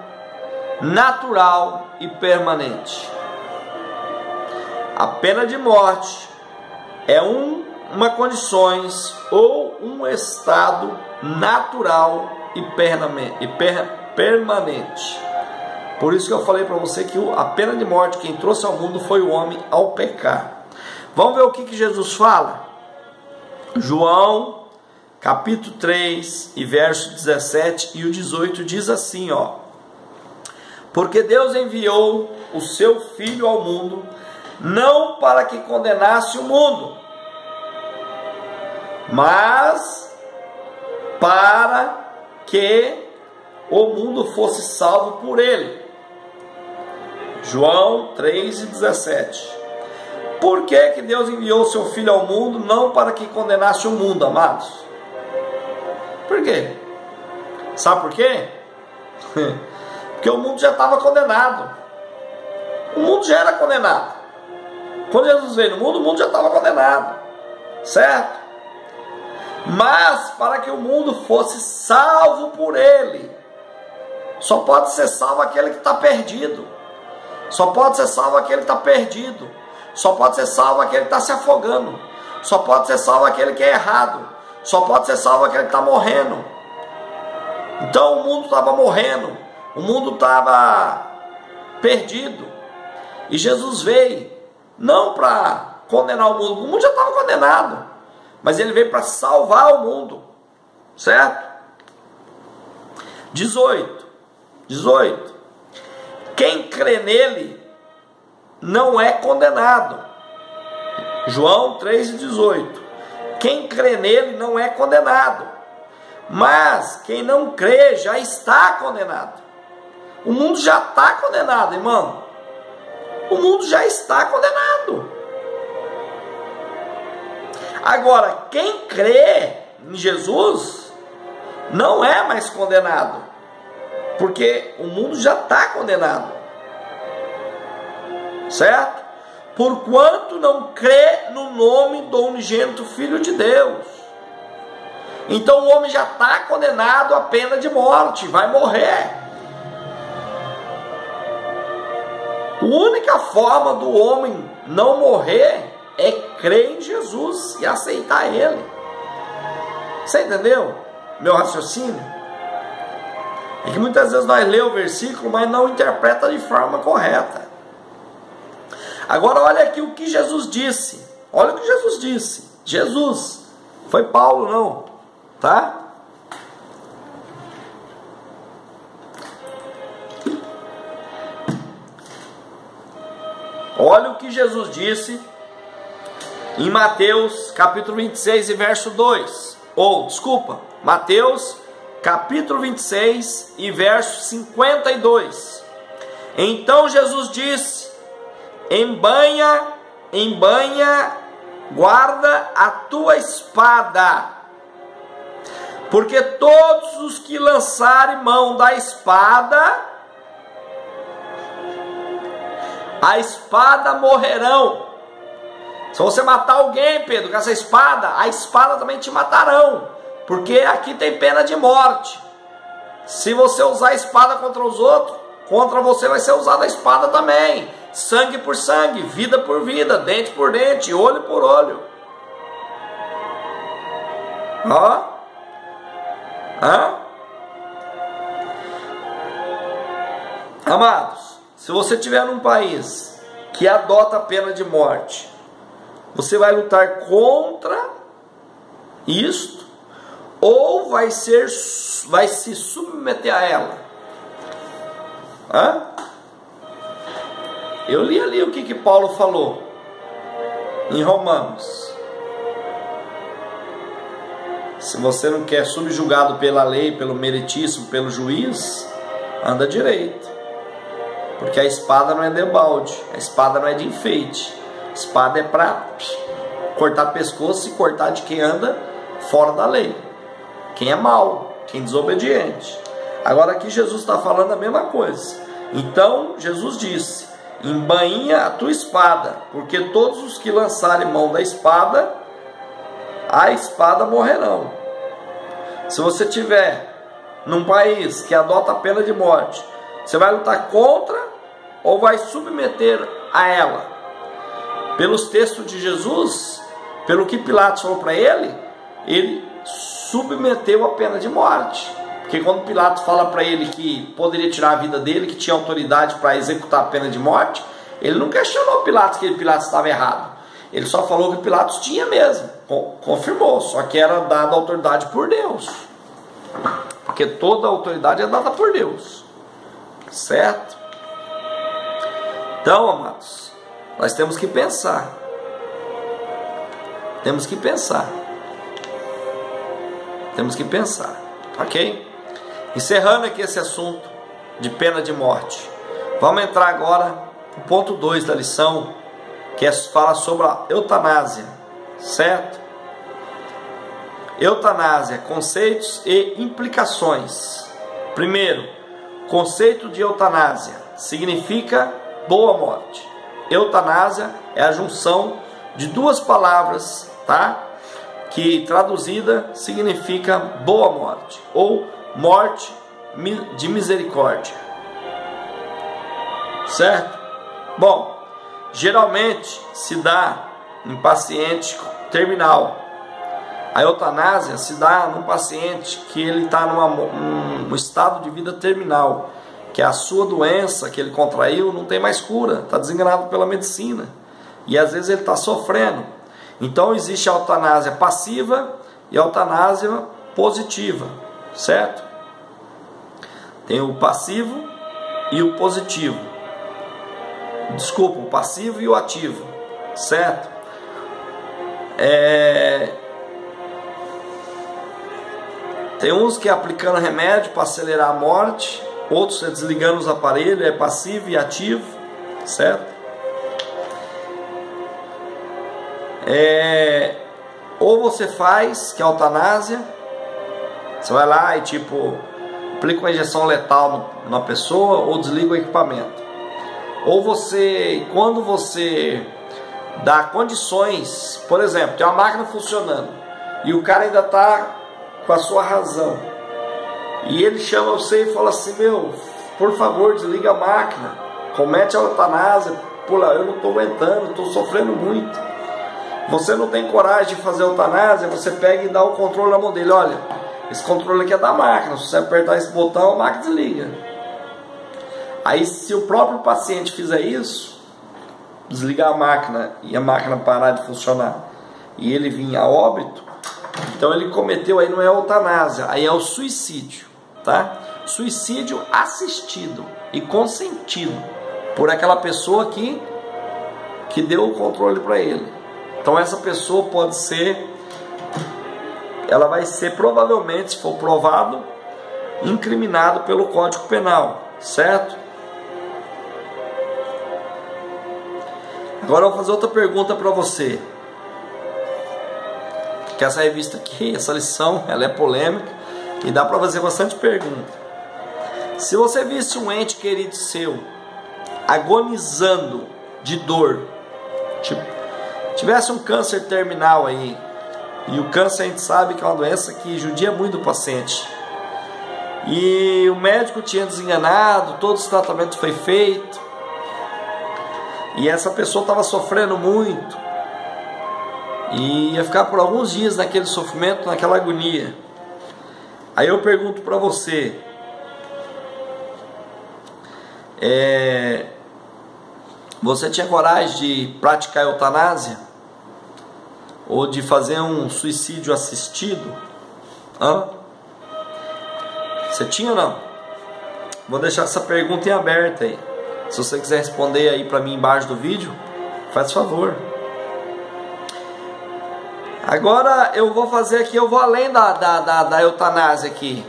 natural e permanente. A pena de morte é uma condições ou um estado natural e permanente. Por isso que eu falei para você que a pena de morte, quem trouxe ao mundo foi o homem ao pecar. Vamos ver o que Jesus fala? João capítulo 3 e verso 17 e o 18 diz assim, ó: porque Deus enviou o seu Filho ao mundo, não para que condenasse o mundo, mas para que o mundo fosse salvo por ele. João 3 e 17. Por que Deus enviou o seu Filho ao mundo? Não para que condenasse o mundo, amados. Por quê? Sabe por quê? Porque o mundo já estava condenado. O mundo já era condenado. Quando Jesus veio no mundo, o mundo já estava condenado. certo? Mas para que o mundo fosse salvo por ele, só pode ser salvo aquele que está perdido, só pode ser salvo aquele que está perdido, só pode ser salvo aquele que está se afogando, só pode ser salvo aquele que é errado, só pode ser salvo aquele que está morrendo. Então o mundo estava morrendo, o mundo estava perdido, e Jesus veio não para condenar o mundo já estava condenado, mas ele veio para salvar o mundo, certo? 18. Quem crê nele não é condenado. João 3,18. Quem crê nele não é condenado, mas quem não crê já está condenado. O mundo já está condenado, irmão. O mundo já está condenado. Agora, quem crê em Jesus não é mais condenado, porque o mundo já está condenado, certo? Porquanto não crê no nome do unigênito Filho de Deus. Então o homem já está condenado à pena de morte, vai morrer. A única forma do homem não morrer é crer em Jesus e aceitar Ele. Você entendeu meu raciocínio? É que muitas vezes nós lemos o versículo, mas não interpreta de forma correta. Agora olha aqui o que Jesus disse. Olha o que Jesus disse. Jesus, foi Paulo não, tá? Olha o que Jesus disse em Mateus capítulo 26 e verso 2. Mateus capítulo 26 e verso 52. Então Jesus disse: embanha, guarda a tua espada, porque todos os que lançarem mão da espada, a espada morrerão. Se você matar alguém, Pedro, com essa espada, a espada também te matarão, porque aqui tem pena de morte. Se você usar a espada contra os outros, contra você vai ser usada a espada também. Sangue por sangue, vida por vida, dente por dente, olho por olho. Ó. Amados, se você estiver num país que adota a pena de morte, você vai lutar contra isto ou vai se submeter a ela? Eu li ali o que Paulo falou em Romanos. Se você não quer subjugado pela lei, pelo meritíssimo, pelo juiz, anda direito, porque a espada não é debalde, a espada não é de enfeite, a espada é para cortar pescoço e cortar de quem anda fora da lei, quem é mau, quem é desobediente. Agora aqui Jesus está falando a mesma coisa. Então Jesus disse: embainha a tua espada, porque todos os que lançarem mão da espada, a espada morrerão. Se você estiver num país que adota a pena de morte, você vai lutar contra ou vai submeter a ela? Pelos textos de Jesus, pelo que Pilatos falou para ele, ele submeteu a pena de morte. Porque quando Pilatos fala para ele que poderia tirar a vida dele, que tinha autoridade para executar a pena de morte, ele não questionou Pilatos que Pilatos estava errado. Ele só falou que Pilatos tinha mesmo, confirmou, só que era dada autoridade por Deus, porque toda autoridade é dada por Deus, certo? Então, amados, nós temos que pensar, ok? Encerrando aqui esse assunto de pena de morte, vamos entrar agora no ponto 2 da lição, que fala sobre a eutanásia, certo? Eutanásia, conceitos e implicações. Primeiro, conceito de eutanásia significa boa morte. Eutanásia é a junção de duas palavras, tá? que traduzida significa boa morte ou morte de misericórdia. Certo? Bom, geralmente se dá em paciente terminal. A eutanásia se dá num paciente que ele está num estado de vida terminal, que a sua doença que ele contraiu não tem mais cura, está desenganado pela medicina, e às vezes ele está sofrendo. Então existe a eutanásia passiva e a eutanásia positiva, certo? Tem o passivo e o positivo. Desculpa, o passivo e o ativo, certo? Tem uns que é aplicando remédio para acelerar a morte, outros é desligando os aparelhos, é passivo e ativo, certo? Ou você faz, que é a eutanásia, você vai lá e tipo aplica uma injeção letal na pessoa ou desliga o equipamento. Ou você, quando você dá condições, por exemplo, tem uma máquina funcionando e o cara ainda está com a sua razão, e ele chama você e fala assim: meu, por favor, desliga a máquina, comete a eutanásia, pula, eu não estou aguentando, estou sofrendo muito. Você não tem coragem de fazer a eutanásia, você pega e dá o controle na mão dele: olha, esse controle aqui é da máquina, se você apertar esse botão, a máquina desliga. Aí se o próprio paciente fizer isso, desligar a máquina e a máquina parar de funcionar, e ele vir a óbito, então ele cometeu, aí não é eutanásia, aí é o suicídio, tá? Suicídio assistido e consentido por aquela pessoa que deu o controle para ele. Então essa pessoa pode ser, ela vai ser provavelmente, se for provado, incriminado pelo Código Penal, certo? Agora eu vou fazer outra pergunta para você. Que essa revista aqui, essa lição, ela é polêmica e dá para fazer bastante pergunta. Se você visse um ente querido seu agonizando de dor, tivesse um câncer terminal aí, e o câncer a gente sabe que é uma doença que judia muito o paciente, e o médico tinha desenganado, todo esse tratamento foi feito, e essa pessoa estava sofrendo muito, e ia ficar por alguns dias naquele sofrimento, naquela agonia. Aí eu pergunto para você, você tinha coragem de praticar eutanásia? Ou de fazer um suicídio assistido? Você tinha ou não? Vou deixar essa pergunta em aberto aí. Se você quiser responder aí para mim embaixo do vídeo, faz favor. Agora eu vou fazer aqui, eu vou além da eutanásia aqui.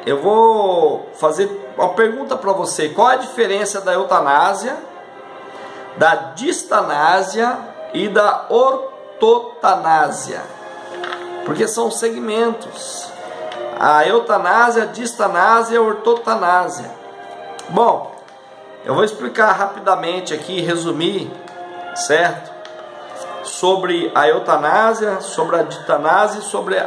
Eu vou fazer uma pergunta para você: qual a diferença da eutanásia, da distanásia e da ortotanásia? Porque são segmentos: a eutanásia, a distanásia e a ortotanásia. Bom, eu vou explicar rapidamente aqui, resumir, certo? Sobre a eutanásia, sobre a distanásia, sobre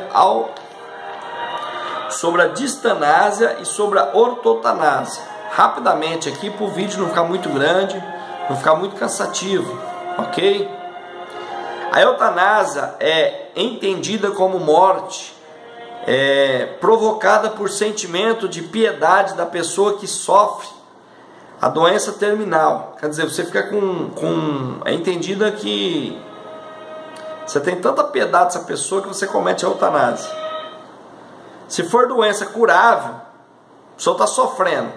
a distanásia e sobre a ortotanásia. Rapidamente aqui, para o vídeo não ficar muito grande, não ficar muito cansativo, ok? A eutanásia é entendida como morte provocada por sentimento de piedade da pessoa que sofre a doença terminal. Quer dizer, você fica é entendida que você tem tanta piedade dessa pessoa que você comete a eutanásia. Se for doença curável, a pessoa está sofrendo,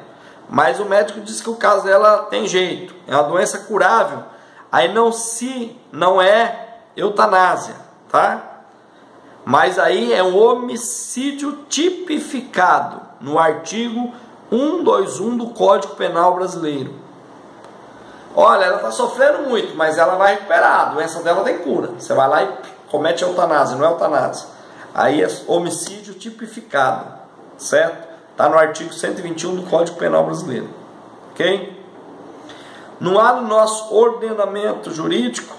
mas o médico diz que o caso dela tem jeito, é uma doença curável, aí não é eutanásia, tá? Mas aí é um homicídio tipificado no artigo 121 do Código Penal Brasileiro. Olha, ela está sofrendo muito, mas ela vai recuperar, a doença dela tem cura. Você vai lá e comete a eutanásia, não é eutanásia. Aí é homicídio tipificado, certo? Está no artigo 121 do Código Penal Brasileiro, ok? Não há no nosso ordenamento jurídico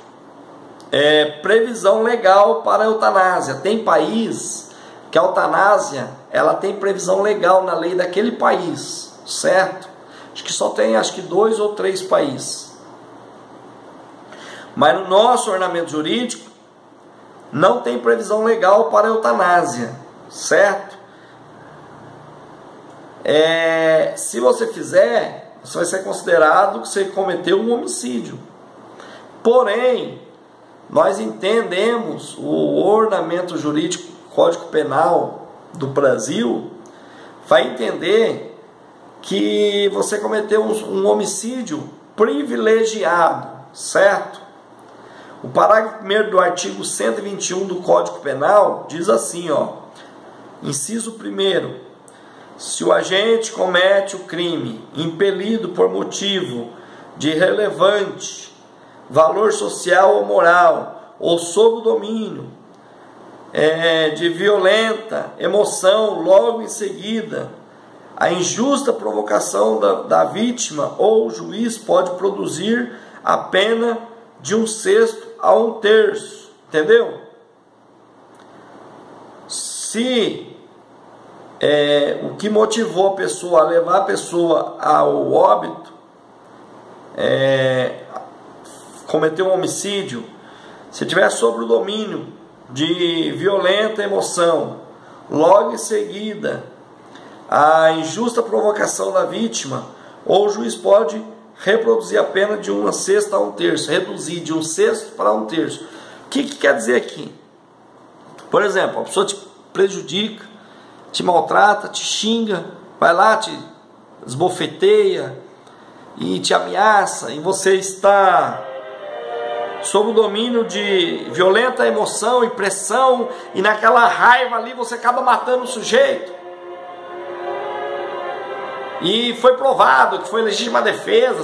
previsão legal para a eutanásia. Tem país que a eutanásia ela tem previsão legal na lei daquele país, certo? Acho que só tem 2 ou 3 países. Mas no nosso ordenamento jurídico não tem previsão legal para a eutanásia, certo? Se você fizer, você vai ser considerado que você cometeu um homicídio. Porém, nós entendemos o ordenamento jurídico, Código Penal do Brasil, vai entender que você cometeu um homicídio privilegiado, certo? O parágrafo 1º do artigo 121 do Código Penal diz assim, inciso 1º, se o agente comete o crime impelido por motivo de relevante valor social ou moral, ou sob o domínio de violenta emoção, logo em seguida, a injusta provocação da vítima, ou o juiz pode produzir a pena de 1/6 a 1/3, entendeu? Se o que motivou a pessoa a levar a pessoa ao óbito cometeu um homicídio, se tiver sob o domínio de violenta emoção, logo em seguida a injusta provocação da vítima, ou o juiz pode reproduzir a pena de 1/6 a 1/3, reduzir de 1/6 para 1/3. O que quer dizer aqui? Por exemplo, a pessoa te prejudica, te maltrata, te xinga, vai lá, te esbofeteia e te ameaça, e você está sob o domínio de violenta emoção e pressão, e naquela raiva ali você acaba matando o sujeito. E foi provado que foi legítima defesa,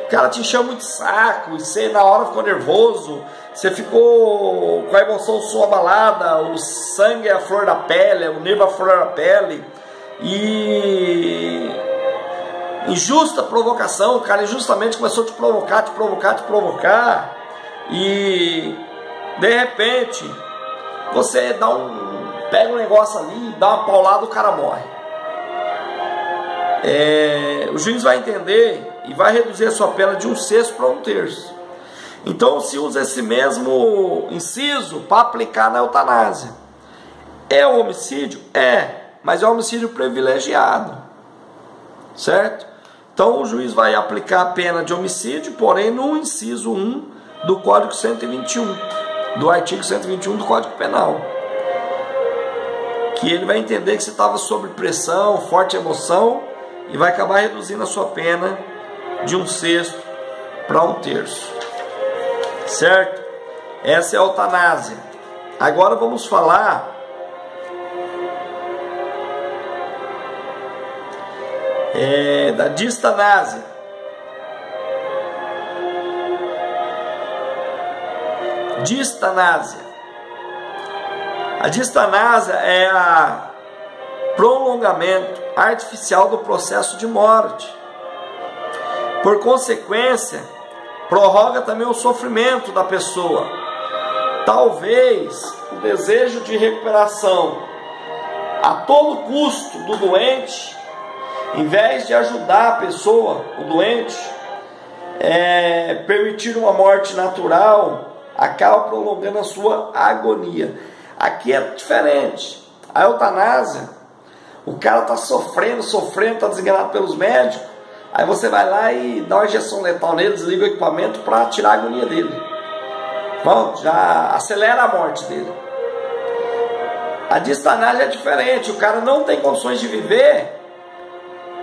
o cara te encheu muito de saco, e você na hora ficou nervoso, você ficou com a emoção sua abalada, o sangue à flor da pele, o nervo à flor da pele, e injusta provocação, o cara injustamente começou a te provocar, e de repente você pega um negócio ali, dá uma paulada, o cara morre. O juiz vai entender e vai reduzir a sua pena de 1/6 para 1/3. Então se usa esse mesmo inciso para aplicar na eutanásia. É um homicídio? Mas é um homicídio privilegiado, certo? Então o juiz vai aplicar a pena de homicídio, porém no inciso 1 do Código 121, do artigo 121 do Código Penal, que ele vai entender que você estava sob pressão, forte emoção, e vai acabar reduzindo a sua pena de 1/6 para 1/3, certo? Essa é a eutanásia. Agora vamos falar da distanásia. A distanásia é a prolongamento artificial do processo de morte. Por consequência, prorroga também o sofrimento da pessoa. Talvez o desejo de recuperação a todo custo do doente, em vez de ajudar a pessoa, o doente, permitir uma morte natural, acaba prolongando a sua agonia. Aqui é diferente. A eutanásia, o cara está sofrendo, está desenganado pelos médicos, aí você vai lá e dá uma injeção letal nele, desliga o equipamento para tirar a agonia dele. Pronto, já acelera a morte dele. A distanásia é diferente, o cara não tem condições de viver,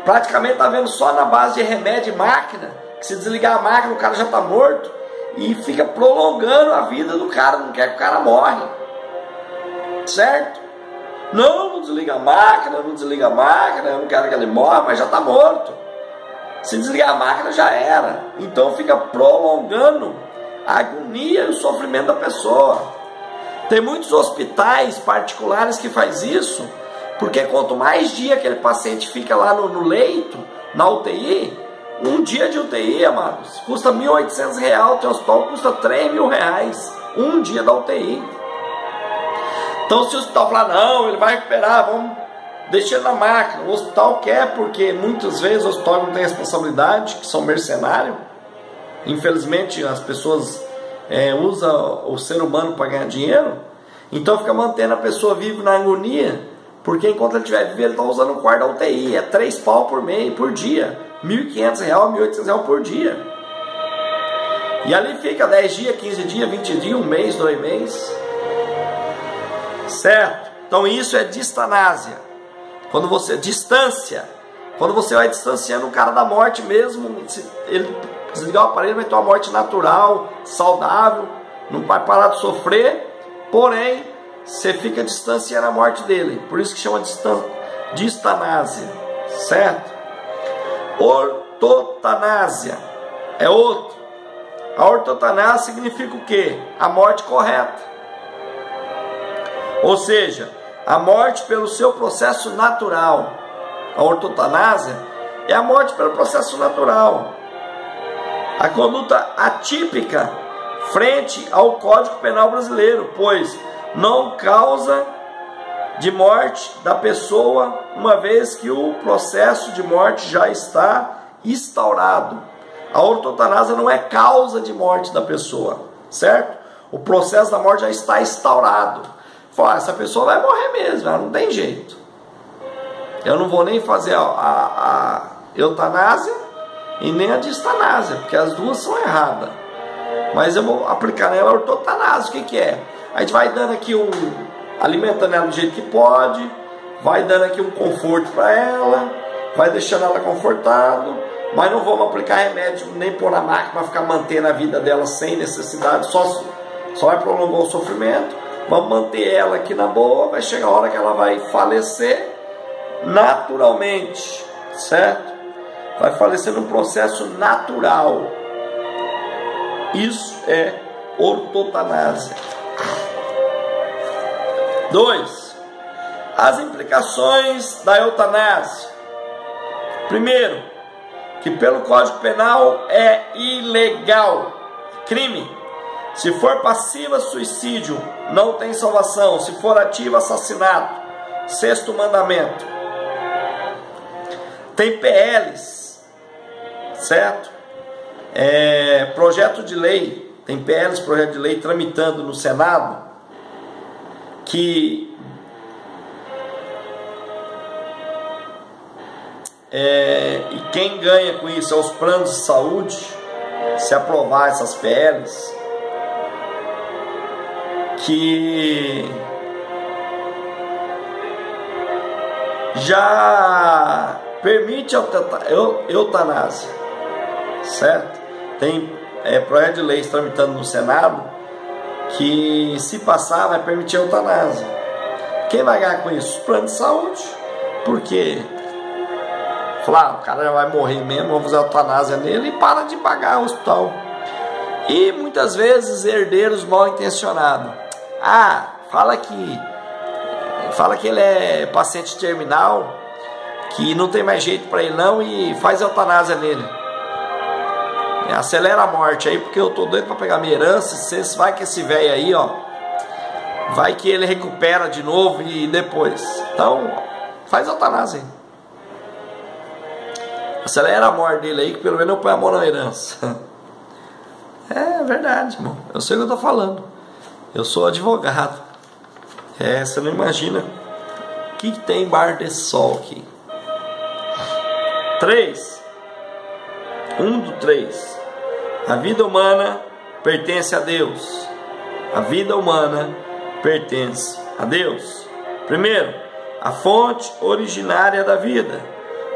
praticamente está vendo só na base de remédio e máquina, que se desligar a máquina o cara já está morto, e fica prolongando a vida do cara, não quer que o cara morre, certo? Não desliga a máquina, eu não quero que ele morra, mas já está morto. Se desligar a máquina já era. Então fica prolongando a agonia e o sofrimento da pessoa. Tem muitos hospitais particulares que faz isso, porque quanto mais dia aquele paciente fica lá no leito, na UTI, Um dia de UTI, amados, custa R$ 1.800, tem hospital que custa R$ 3.000, um dia da UTI. Então se o hospital falar, não, ele vai recuperar, vamos deixar na máquina, o hospital quer, porque muitas vezes o hospital não tem responsabilidade, que são mercenários. Infelizmente as pessoas usam o ser humano para ganhar dinheiro, então fica mantendo a pessoa viva na agonia, porque enquanto ele estiver vivo, ele está usando o quarto da UTI, é 3 pau por mês, por dia, R$ 1.500, R$ 1.800 por dia. E ali fica 10 dias, 15 dias, 20 dias, 1 mês, 2 meses. Certo? Então isso é distanásia. Quando você vai distanciando o cara da morte mesmo, ele desligar o aparelho, vai ter uma morte natural, saudável, não vai parar de sofrer, porém, você fica distanciando a morte dele. Por isso que chama distanásia. Certo? Ortotanásia é outro. A ortotanásia significa o quê? A morte correta. Ou seja, a morte pelo seu processo natural. A ortotanásia é a morte pelo processo natural. A conduta atípica frente ao Código Penal brasileiro, pois não causa de morte da pessoa, uma vez que o processo de morte já está instaurado. A ortotanásia não é causa de morte da pessoa, certo? O processo da morte já está instaurado. Fala, essa pessoa vai morrer mesmo, ela não tem jeito. Eu não vou nem fazer a eutanásia e nem a distanásia, porque as duas são erradas. Mas eu vou aplicar nela a ortotanásia. O que é? A gente vai dando aqui alimentando ela do jeito que pode, vai dando aqui um conforto para ela, vai deixando ela confortável, mas não vamos aplicar remédio nem pôr na máquina para ficar mantendo a vida dela sem necessidade, só vai prolongar o sofrimento. Vamos manter ela aqui na boa, vai chegar a hora que ela vai falecer naturalmente, certo? Vai falecer num processo natural. Isso é ortotanásia. 2. As implicações da eutanásia. Primeiro, que pelo Código Penal é ilegal, crime. Se for passiva, suicídio, não tem salvação. Se for ativa, assassinato. 6º mandamento. Tem PLs, certo? Projeto de lei, tem PLs, projeto de lei tramitando no Senado, que e quem ganha com isso é os planos de saúde, se aprovar essas PLs, que já permite a eutanásia, certo? Tem projeto de lei tramitando no Senado que, se passar, vai permitir a eutanásia. Quem vai ganhar com isso? Os planos de saúde. Por quê? Falar, o cara já vai morrer mesmo, vamos fazer a eutanásia nele e para de pagar o hospital. E muitas vezes herdeiros mal intencionados. Fala que ele é paciente terminal, que não tem mais jeito para ele não, e faz eutanásia nele. Acelera a morte aí, porque eu tô doido para pegar minha herança. Vai que esse velho aí, ó, vai que ele recupera de novo e depois. Então, faz eutanásia aí. Acelera a morte dele aí, que pelo menos eu ponho a mão na herança. É verdade, irmão. Eu sei o que eu tô falando. Eu sou advogado. Você não imagina o que tem embaixo desse sol aqui. 3. 3. A vida humana pertence a Deus. A vida humana pertence a Deus. Primeiro, a fonte originária da vida.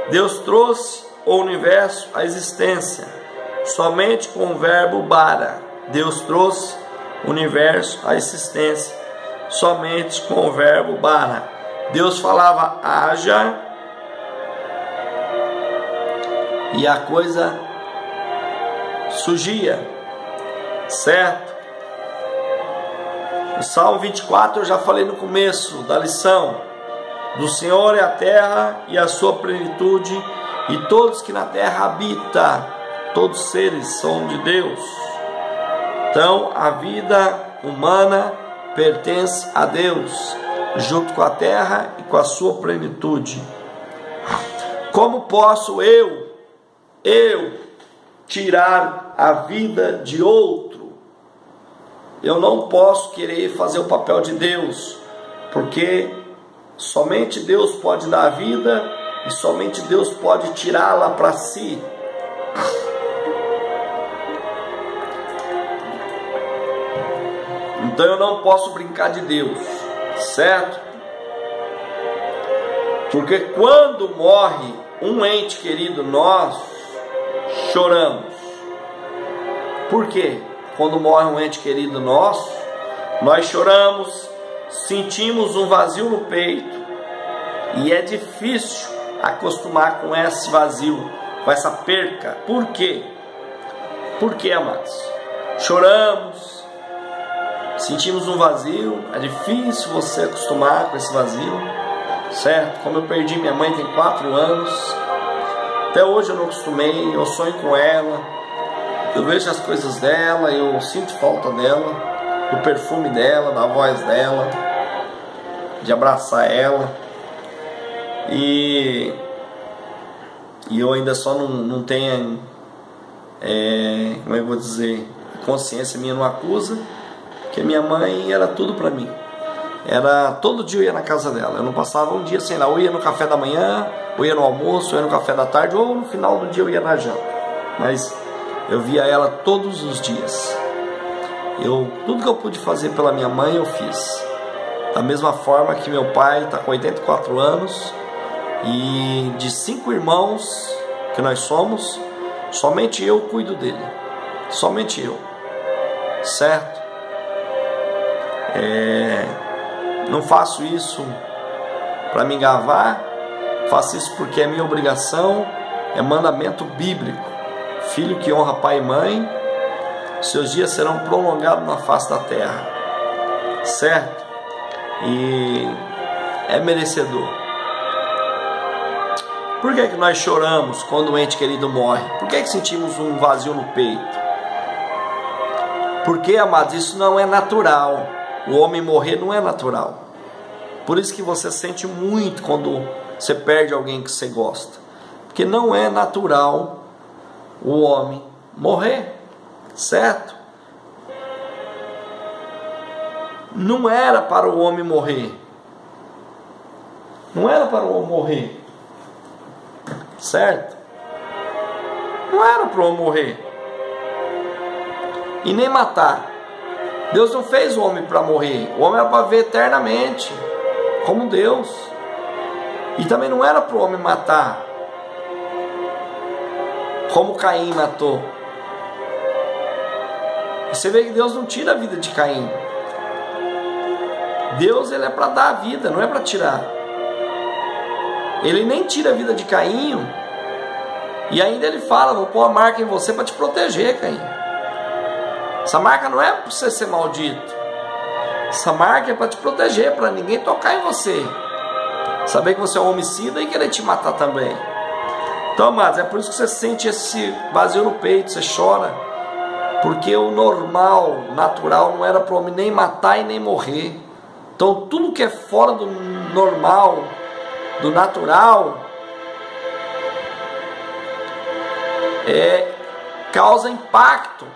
Deus trouxe o universo à existência somente com o verbo bara. Deus trouxe o universo à existência somente com o verbo bara. Deus falava haja e a coisa surgia, certo? O Salmo 24 eu já falei no começo da lição. Do Senhor é a terra e a sua plenitude e todos que na terra habitam, todos os seres são de Deus. Então a vida humana pertence a Deus, junto com a terra e com a sua plenitude. Como posso eu tirar a vida de outro? Eu não posso querer fazer o papel de Deus, porque somente Deus pode dar a vida e somente Deus pode tirá-la para si. Então eu não posso brincar de Deus, certo? Porque quando morre um ente querido, nós choramos. Por quê? Quando morre um ente querido nosso, nós choramos, sentimos um vazio no peito, e é difícil acostumar com esse vazio, com essa perca. Por quê? Por quê, amados? Choramos, sentimos um vazio, é difícil você acostumar com esse vazio, certo? Como eu perdi minha mãe tem 4 anos, até hoje eu não acostumei, eu sonho com ela, eu vejo as coisas dela, eu sinto falta dela, do perfume dela, da voz dela, de abraçar ela, e eu ainda só não tenho, como eu vou dizer, consciência minha não acusa, porque minha mãe era tudo para mim. Era todo dia eu ia na casa dela, eu não passava um dia sem lá, ou ia no café da manhã, ou ia no almoço, ou ia no café da tarde, ou no final do dia eu ia na janta, mas eu via ela todos os dias. Tudo que eu pude fazer pela minha mãe eu fiz, da mesma forma que meu pai está com 84 anos, e de 5 irmãos que nós somos, somente eu cuido dele, somente eu, certo? Não faço isso para me gabar, faço isso porque é minha obrigação, é mandamento bíblico. Filho que honra pai e mãe, seus dias serão prolongados na face da terra, certo? E é merecedor. Por que nós choramos quando um ente querido morre? Por que sentimos um vazio no peito? Porque, amados, isso não é natural. O homem morrer não é natural. Por isso que você sente muito quando você perde alguém que você gosta, porque não é natural o homem morrer, certo? Não era para o homem morrer, não era para o homem morrer, certo? Não era para o homem morrer e nem matar. Deus não fez o homem para morrer, o homem era para viver eternamente como Deus, e também não era para o homem matar como Caim matou. Você vê que Deus não tira a vida de Caim. Deus, ele é para dar a vida, não é para tirar. Ele nem tira a vida de Caim, e ainda ele fala: vou pôr uma marca em você para te proteger, Caim. Essa marca não é para você ser maldito, essa marca é para te proteger, para ninguém tocar em você, saber que você é um homicida e querer te matar também. Então, amados, é por isso que você sente esse vazio no peito, você chora, porque o normal, natural, não era para o homem nem matar e nem morrer. Então tudo que é fora do normal, do natural, causa impacto,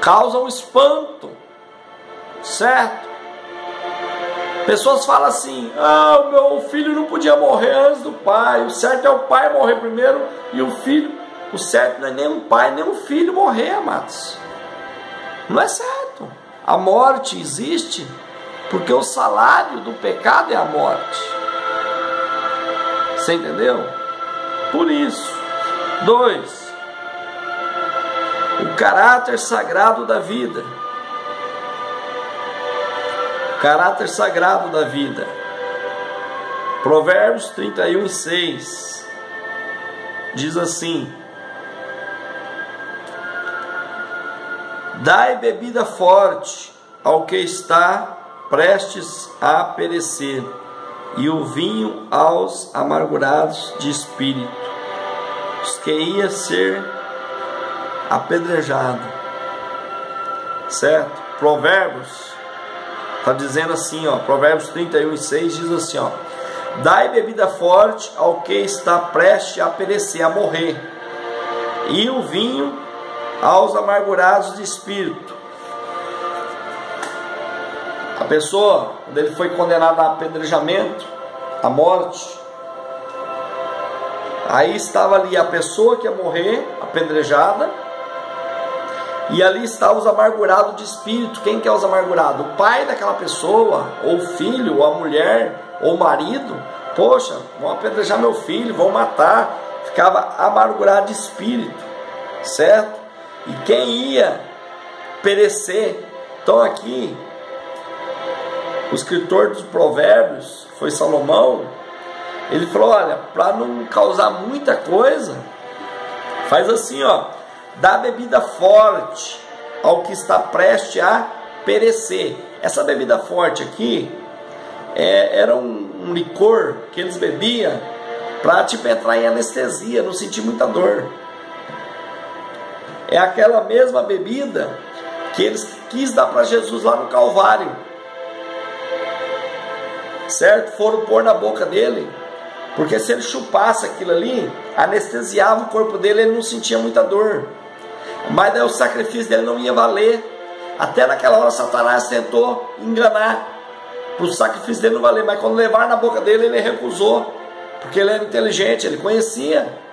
causa um espanto, certo? Pessoas falam assim: o meu filho não podia morrer antes do pai, o certo é o pai morrer primeiro e o filho. O certo não é nem o pai nem o filho morrer, amados. Não é certo. A morte existe porque o salário do pecado é a morte. Você entendeu? Por isso. 2. O caráter sagrado da vida. Caráter sagrado da vida. Provérbios 31:6 diz assim: dai bebida forte ao que está prestes a perecer, e o vinho aos amargurados de espírito, os que ia ser apedrejado. Certo? Provérbios está dizendo assim, ó, Provérbios 31:6 diz assim, ó: dai bebida forte ao que está prestes a perecer, a morrer, e o vinho aos amargurados de espírito. A pessoa, quando ele foi condenado a apedrejamento, à morte, aí estava ali a pessoa que ia morrer apedrejada, e ali estavam os amargurados de espírito. Quem que é os amargurados? O pai daquela pessoa, ou o filho, ou a mulher, ou o marido. Poxa, vão apedrejar meu filho, vão matar. Ficava amargurado de espírito, certo? E quem ia perecer? Então aqui, o escritor dos Provérbios, que foi Salomão, ele falou, olha, para não causar muita coisa, faz assim, ó: dá bebida forte ao que está prestes a perecer. Essa bebida forte aqui era um licor que eles bebiam para tipo entrar em anestesia, não sentir muita dor. É aquela mesma bebida que eles quis dar para Jesus lá no Calvário, certo? Foram pôr na boca dele, porque se ele chupasse aquilo ali, anestesiava o corpo dele, ele não sentia muita dor. Mas daí o sacrifício dele não ia valer. Até naquela hora Satanás tentou enganar, para o sacrifício dele não valer. Mas quando levaram na boca dele, ele recusou, porque ele era inteligente, ele conhecia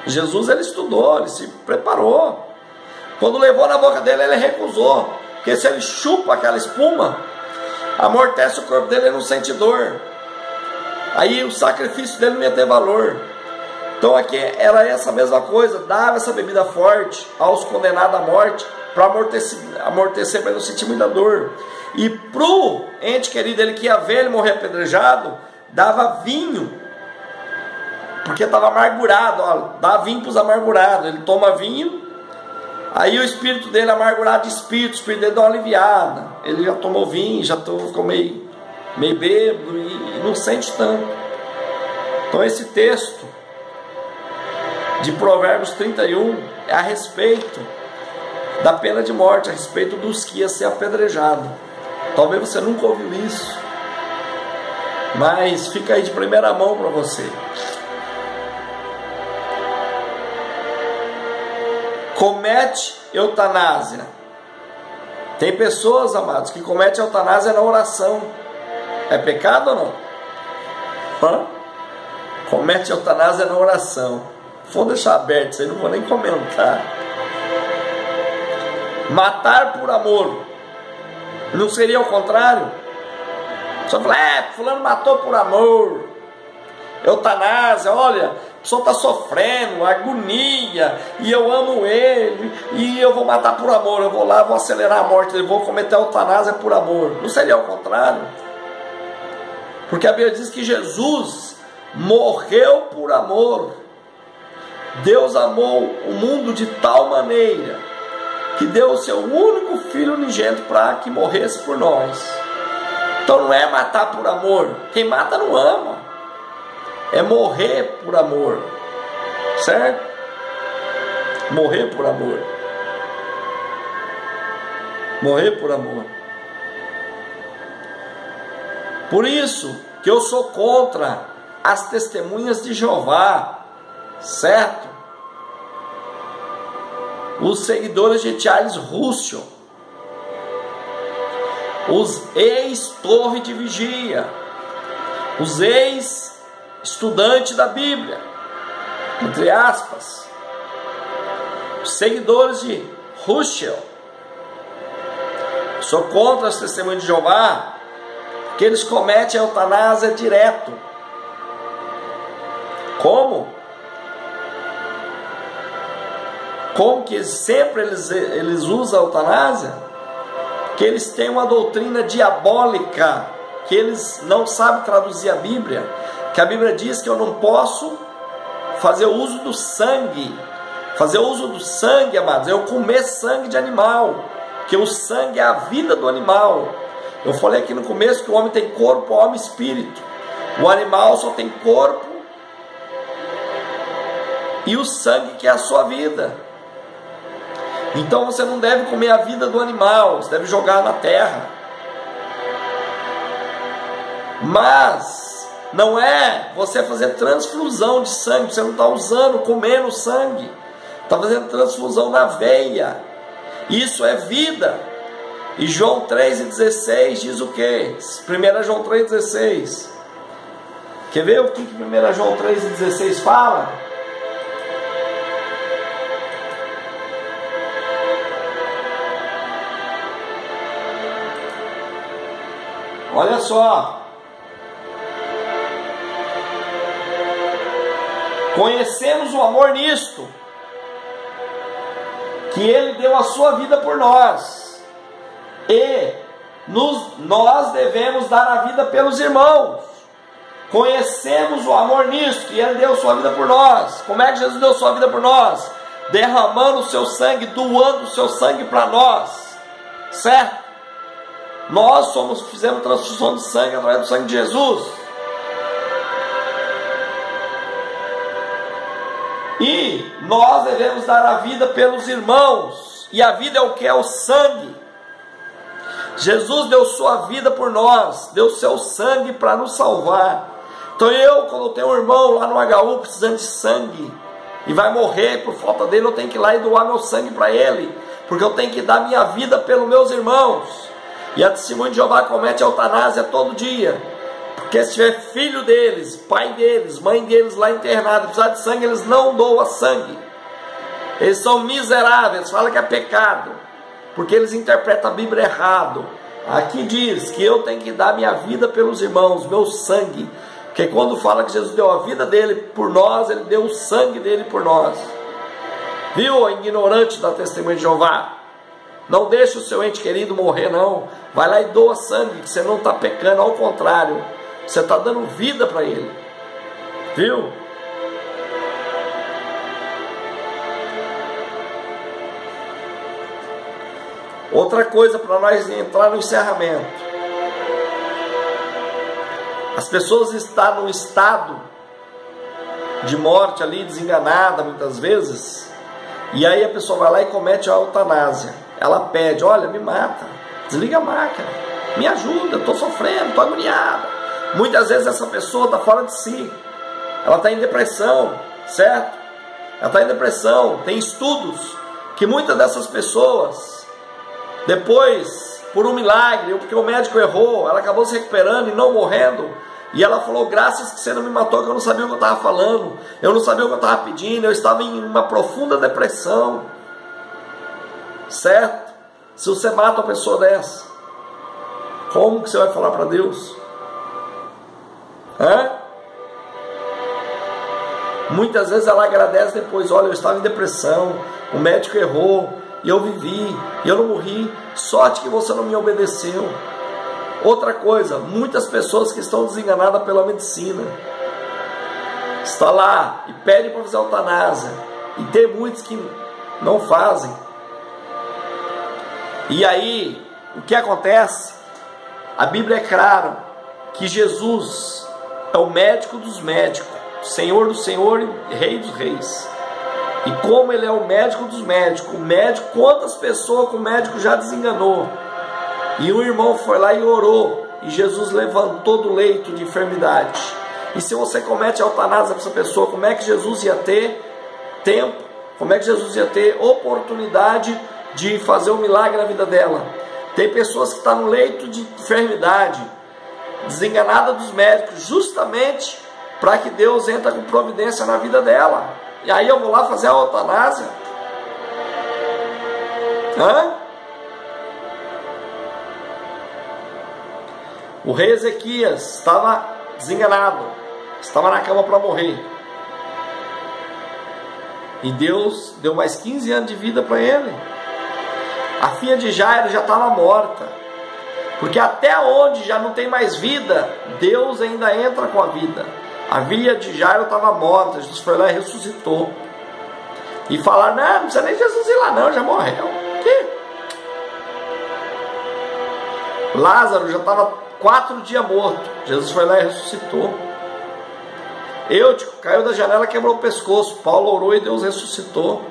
Jesus, ele estudou, ele se preparou. Quando levou na boca dele, ele recusou, porque se ele chupa aquela espuma, amortece o corpo dele, ele não sente dor. Aí o sacrifício dele não ia ter valor. Então aqui era essa mesma coisa, dava essa bebida forte aos condenados à morte, para amortecer, para não sentir muita dor. E pro ente querido, ele que ia ver ele morrer apedrejado, dava vinho, porque estava amargurado, ó, dá vinho para os amargurados. Ele toma vinho, aí o espírito dele, amargurado de espírito, o espírito dele dá uma aliviada. Ele já tomou vinho, já ficou meio bêbado e não sente tanto. Então esse texto de Provérbios 31 é a respeito da pena de morte, a respeito dos que ia ser apedrejado. Talvez você nunca ouviu isso, mas fica aí de primeira mão para você. Comete eutanásia. Tem pessoas, amados, que cometem eutanásia na oração. É pecado ou não? Comete eutanásia na oração. Vou deixar aberto, isso aí não vou nem comentar. Matar por amor. Não seria o contrário? Só falar, fulano matou por amor. Eutanásia, olha, a pessoa está sofrendo, agonia, e eu amo ele, e eu vou matar por amor, eu vou lá, vou acelerar a morte dele, vou cometer eutanásia por amor. Não seria o contrário? Porque a Bíblia diz que Jesus morreu por amor. Deus amou o mundo de tal maneira que deu o seu único filho unigênito para que morresse por nós. Então não é matar por amor. Quem mata não ama. É morrer por amor. Certo? Morrer por amor. Morrer por amor. Por isso que eu sou contra as testemunhas de Jeová, certo? Os seguidores de Charles Russell, os ex-torre de vigia, os ex-estudantes da Bíblia, entre aspas, os seguidores de Russell. Sou contra as testemunhas de Jeová, que eles cometem a eutanásia direto. Como? Como que sempre eles usam a eutanásia? Que eles têm uma doutrina diabólica, que eles não sabem traduzir a Bíblia, que a Bíblia diz que eu não posso fazer uso do sangue. Fazer uso do sangue, amados, é eu comer sangue de animal, que o sangue é a vida do animal. Eu falei aqui no começo que o homem tem corpo, alma e espírito. O animal só tem corpo e o sangue, que é a sua vida. Então você não deve comer a vida do animal, você deve jogar na terra. Mas não é você fazer transfusão de sangue, você não está usando, comendo sangue, está fazendo transfusão na veia. Isso é vida. E João 3,16 diz o que? 1 João 3,16. Quer ver o que 1 João 3,16 fala? Olha só. Conhecemos o amor nisto, que Ele deu a sua vida por nós, e nós devemos dar a vida pelos irmãos. Conhecemos o amor nisto, que Ele deu a sua vida por nós. Como é que Jesus deu a sua vida por nós? Derramando o seu sangue, doando o seu sangue para nós, certo? Nós fizemos transfusão de sangue através do sangue de Jesus. E nós devemos dar a vida pelos irmãos. E a vida é o que? É o sangue. Jesus deu sua vida por nós, deu seu sangue para nos salvar. Então quando eu tenho um irmão lá no HU precisando de sangue e vai morrer por falta dele, eu tenho que ir lá e doar meu sangue para ele, porque eu tenho que dar minha vida pelos meus irmãos. E a Testemunha de Jeová comete eutanásia todo dia, porque se tiver filho deles, pai deles, mãe deles lá internado, precisar de sangue, eles não doam sangue. Eles são miseráveis, falam que é pecado, porque eles interpretam a Bíblia errado. Aqui diz que eu tenho que dar minha vida pelos irmãos, meu sangue, porque quando fala que Jesus deu a vida dele por nós, ele deu o sangue dele por nós. Viu, ignorante da Testemunha de Jeová? Não deixe o seu ente querido morrer, não. Vai lá e doa sangue, que você não está pecando, ao contrário, você está dando vida para ele. Viu? Outra coisa para nós entrar no encerramento. As pessoas estão num estado de morte ali, desenganada muitas vezes, e aí a pessoa vai lá e comete a eutanásia. Ela pede: olha, me mata, desliga a máquina, me ajuda, estou sofrendo, estou agoniada. Muitas vezes essa pessoa está fora de si, ela está em depressão, certo? Ela está em depressão. Tem estudos que muitas dessas pessoas, depois, por um milagre, ou porque o médico errou, ela acabou se recuperando e não morrendo. E ela falou: graças que você não me matou, que eu não sabia o que eu estava falando, eu não sabia o que eu estava pedindo, eu estava em uma profunda depressão. Certo? Se você mata uma pessoa dessa, como que você vai falar para Deus? Muitas vezes ela agradece depois: olha, eu estava em depressão, o médico errou, e eu vivi, e eu não morri, sorte que você não me obedeceu. Outra coisa, muitas pessoas que estão desenganadas pela medicina, está lá e pedem para fazer eutanásia, e tem muitos que não fazem. E aí, o que acontece? A Bíblia é clara que Jesus é o médico dos médicos, Senhor do Senhor e Rei dos Reis. E como Ele é o médico dos médicos, o médico, quantas pessoas que o médico já desenganou? E o irmão foi lá e orou, e Jesus levantou do leito de enfermidade. E se você comete a eutanásia para essa pessoa, como é que Jesus ia ter tempo? Como é que Jesus ia ter oportunidade de fazer um milagre na vida dela? Tem pessoas que estão no leito de enfermidade, desenganada dos médicos, justamente para que Deus entre com providência na vida dela. E aí eu vou lá fazer a eutanásia? O rei Ezequias estava desenganado, estava na cama para morrer, e Deus deu mais 15 anos de vida para ele. A filha de Jairo já estava morta, porque até onde já não tem mais vida, Deus ainda entra com a vida. A filha de Jairo estava morta, Jesus foi lá e ressuscitou. E falaram: não precisa nem Jesus ir lá não, já morreu. Que? Lázaro já estava 4 dias morto, Jesus foi lá e ressuscitou. Eutico caiu da janela, quebrou o pescoço. Paulo orou e Deus ressuscitou.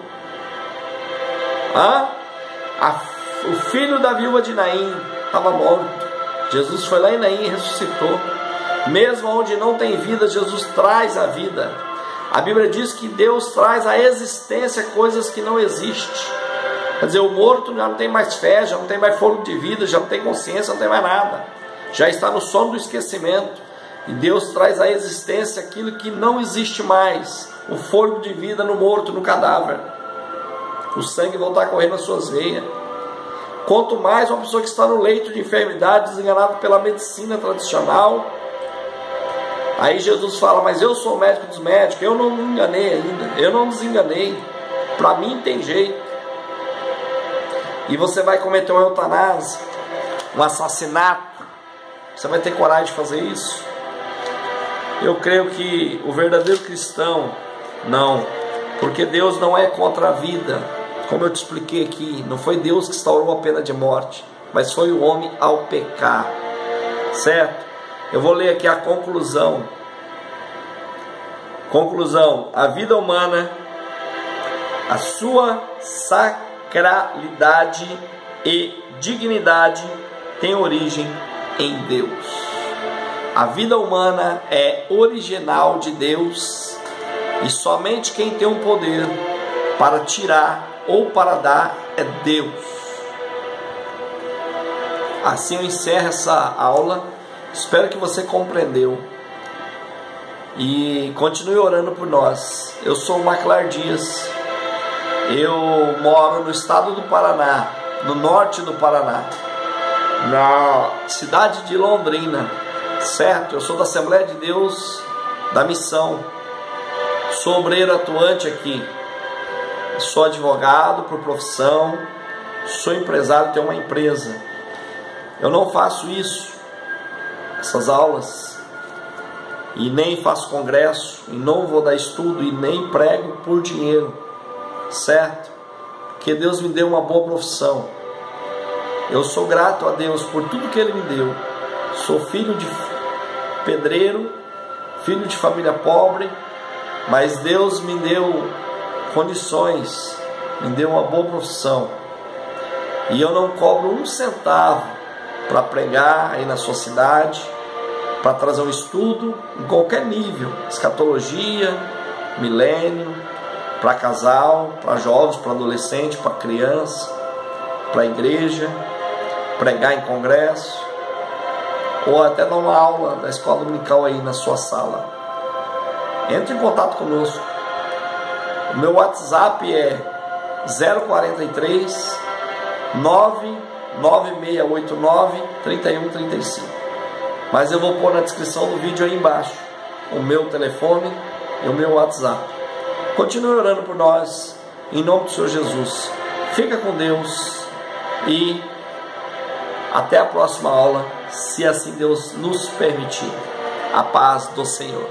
O filho da viúva de Naim estava morto. Jesus foi lá em Naim e ressuscitou. Mesmo onde não tem vida, Jesus traz a vida. A Bíblia diz que Deus traz à existência coisas que não existem. Quer dizer, o morto já não tem mais fé, já não tem mais fôlego de vida, já não tem consciência, não tem mais nada. Já está no sono do esquecimento. E Deus traz à existência aquilo que não existe mais. O fôlego de vida no morto, no cadáver. O sangue voltar a correr nas suas veias. Quanto mais uma pessoa que está no leito de enfermidade, desenganada pela medicina tradicional. Aí Jesus fala, mas eu sou o médico dos médicos, eu não me enganei ainda, eu não desenganei. Para mim tem jeito. E você vai cometer uma eutanásia, um assassinato. Você vai ter coragem de fazer isso? Eu creio que o verdadeiro cristão, não. Porque Deus não é contra a vida. Como eu te expliquei aqui, não foi Deus que instaurou a pena de morte, mas foi o homem ao pecar. Certo? Eu vou ler aqui a conclusão. Conclusão. A vida humana, a sua sacralidade e dignidade tem origem em Deus. A vida humana é original de Deus e somente quem tem o poder para tirar ou para dar é Deus. Assim eu encerro essa aula. Espero que você compreendeu. E continue orando por nós. Eu sou o Maclar Dias. Eu moro no estado do Paraná, no norte do Paraná, na cidade de Londrina. Certo? Eu sou da Assembleia de Deus da Missão. Sou obreiro atuante aqui. Sou advogado por profissão. Sou empresário, tenho uma empresa. Eu não faço isso, essas aulas, e nem faço congresso, e não vou dar estudo, e nem prego por dinheiro, certo? Porque Deus me deu uma boa profissão. Eu sou grato a Deus por tudo que Ele me deu. Sou filho de pedreiro, filho de família pobre, mas Deus me deu condições, me deu uma boa profissão. E eu não cobro um centavo para pregar aí na sua cidade, para trazer um estudo em qualquer nível, escatologia, milênio, para casal, para jovens, para adolescente, para criança, para igreja, pregar em congresso, ou até dar uma aula da escola dominical aí na sua sala. Entre em contato conosco. O meu WhatsApp é 043 99689 3135. Mas eu vou pôr na descrição do vídeo aí embaixo o meu telefone e o meu WhatsApp. Continue orando por nós, em nome do Senhor Jesus. Fica com Deus e até a próxima aula, se assim Deus nos permitir. A paz do Senhor.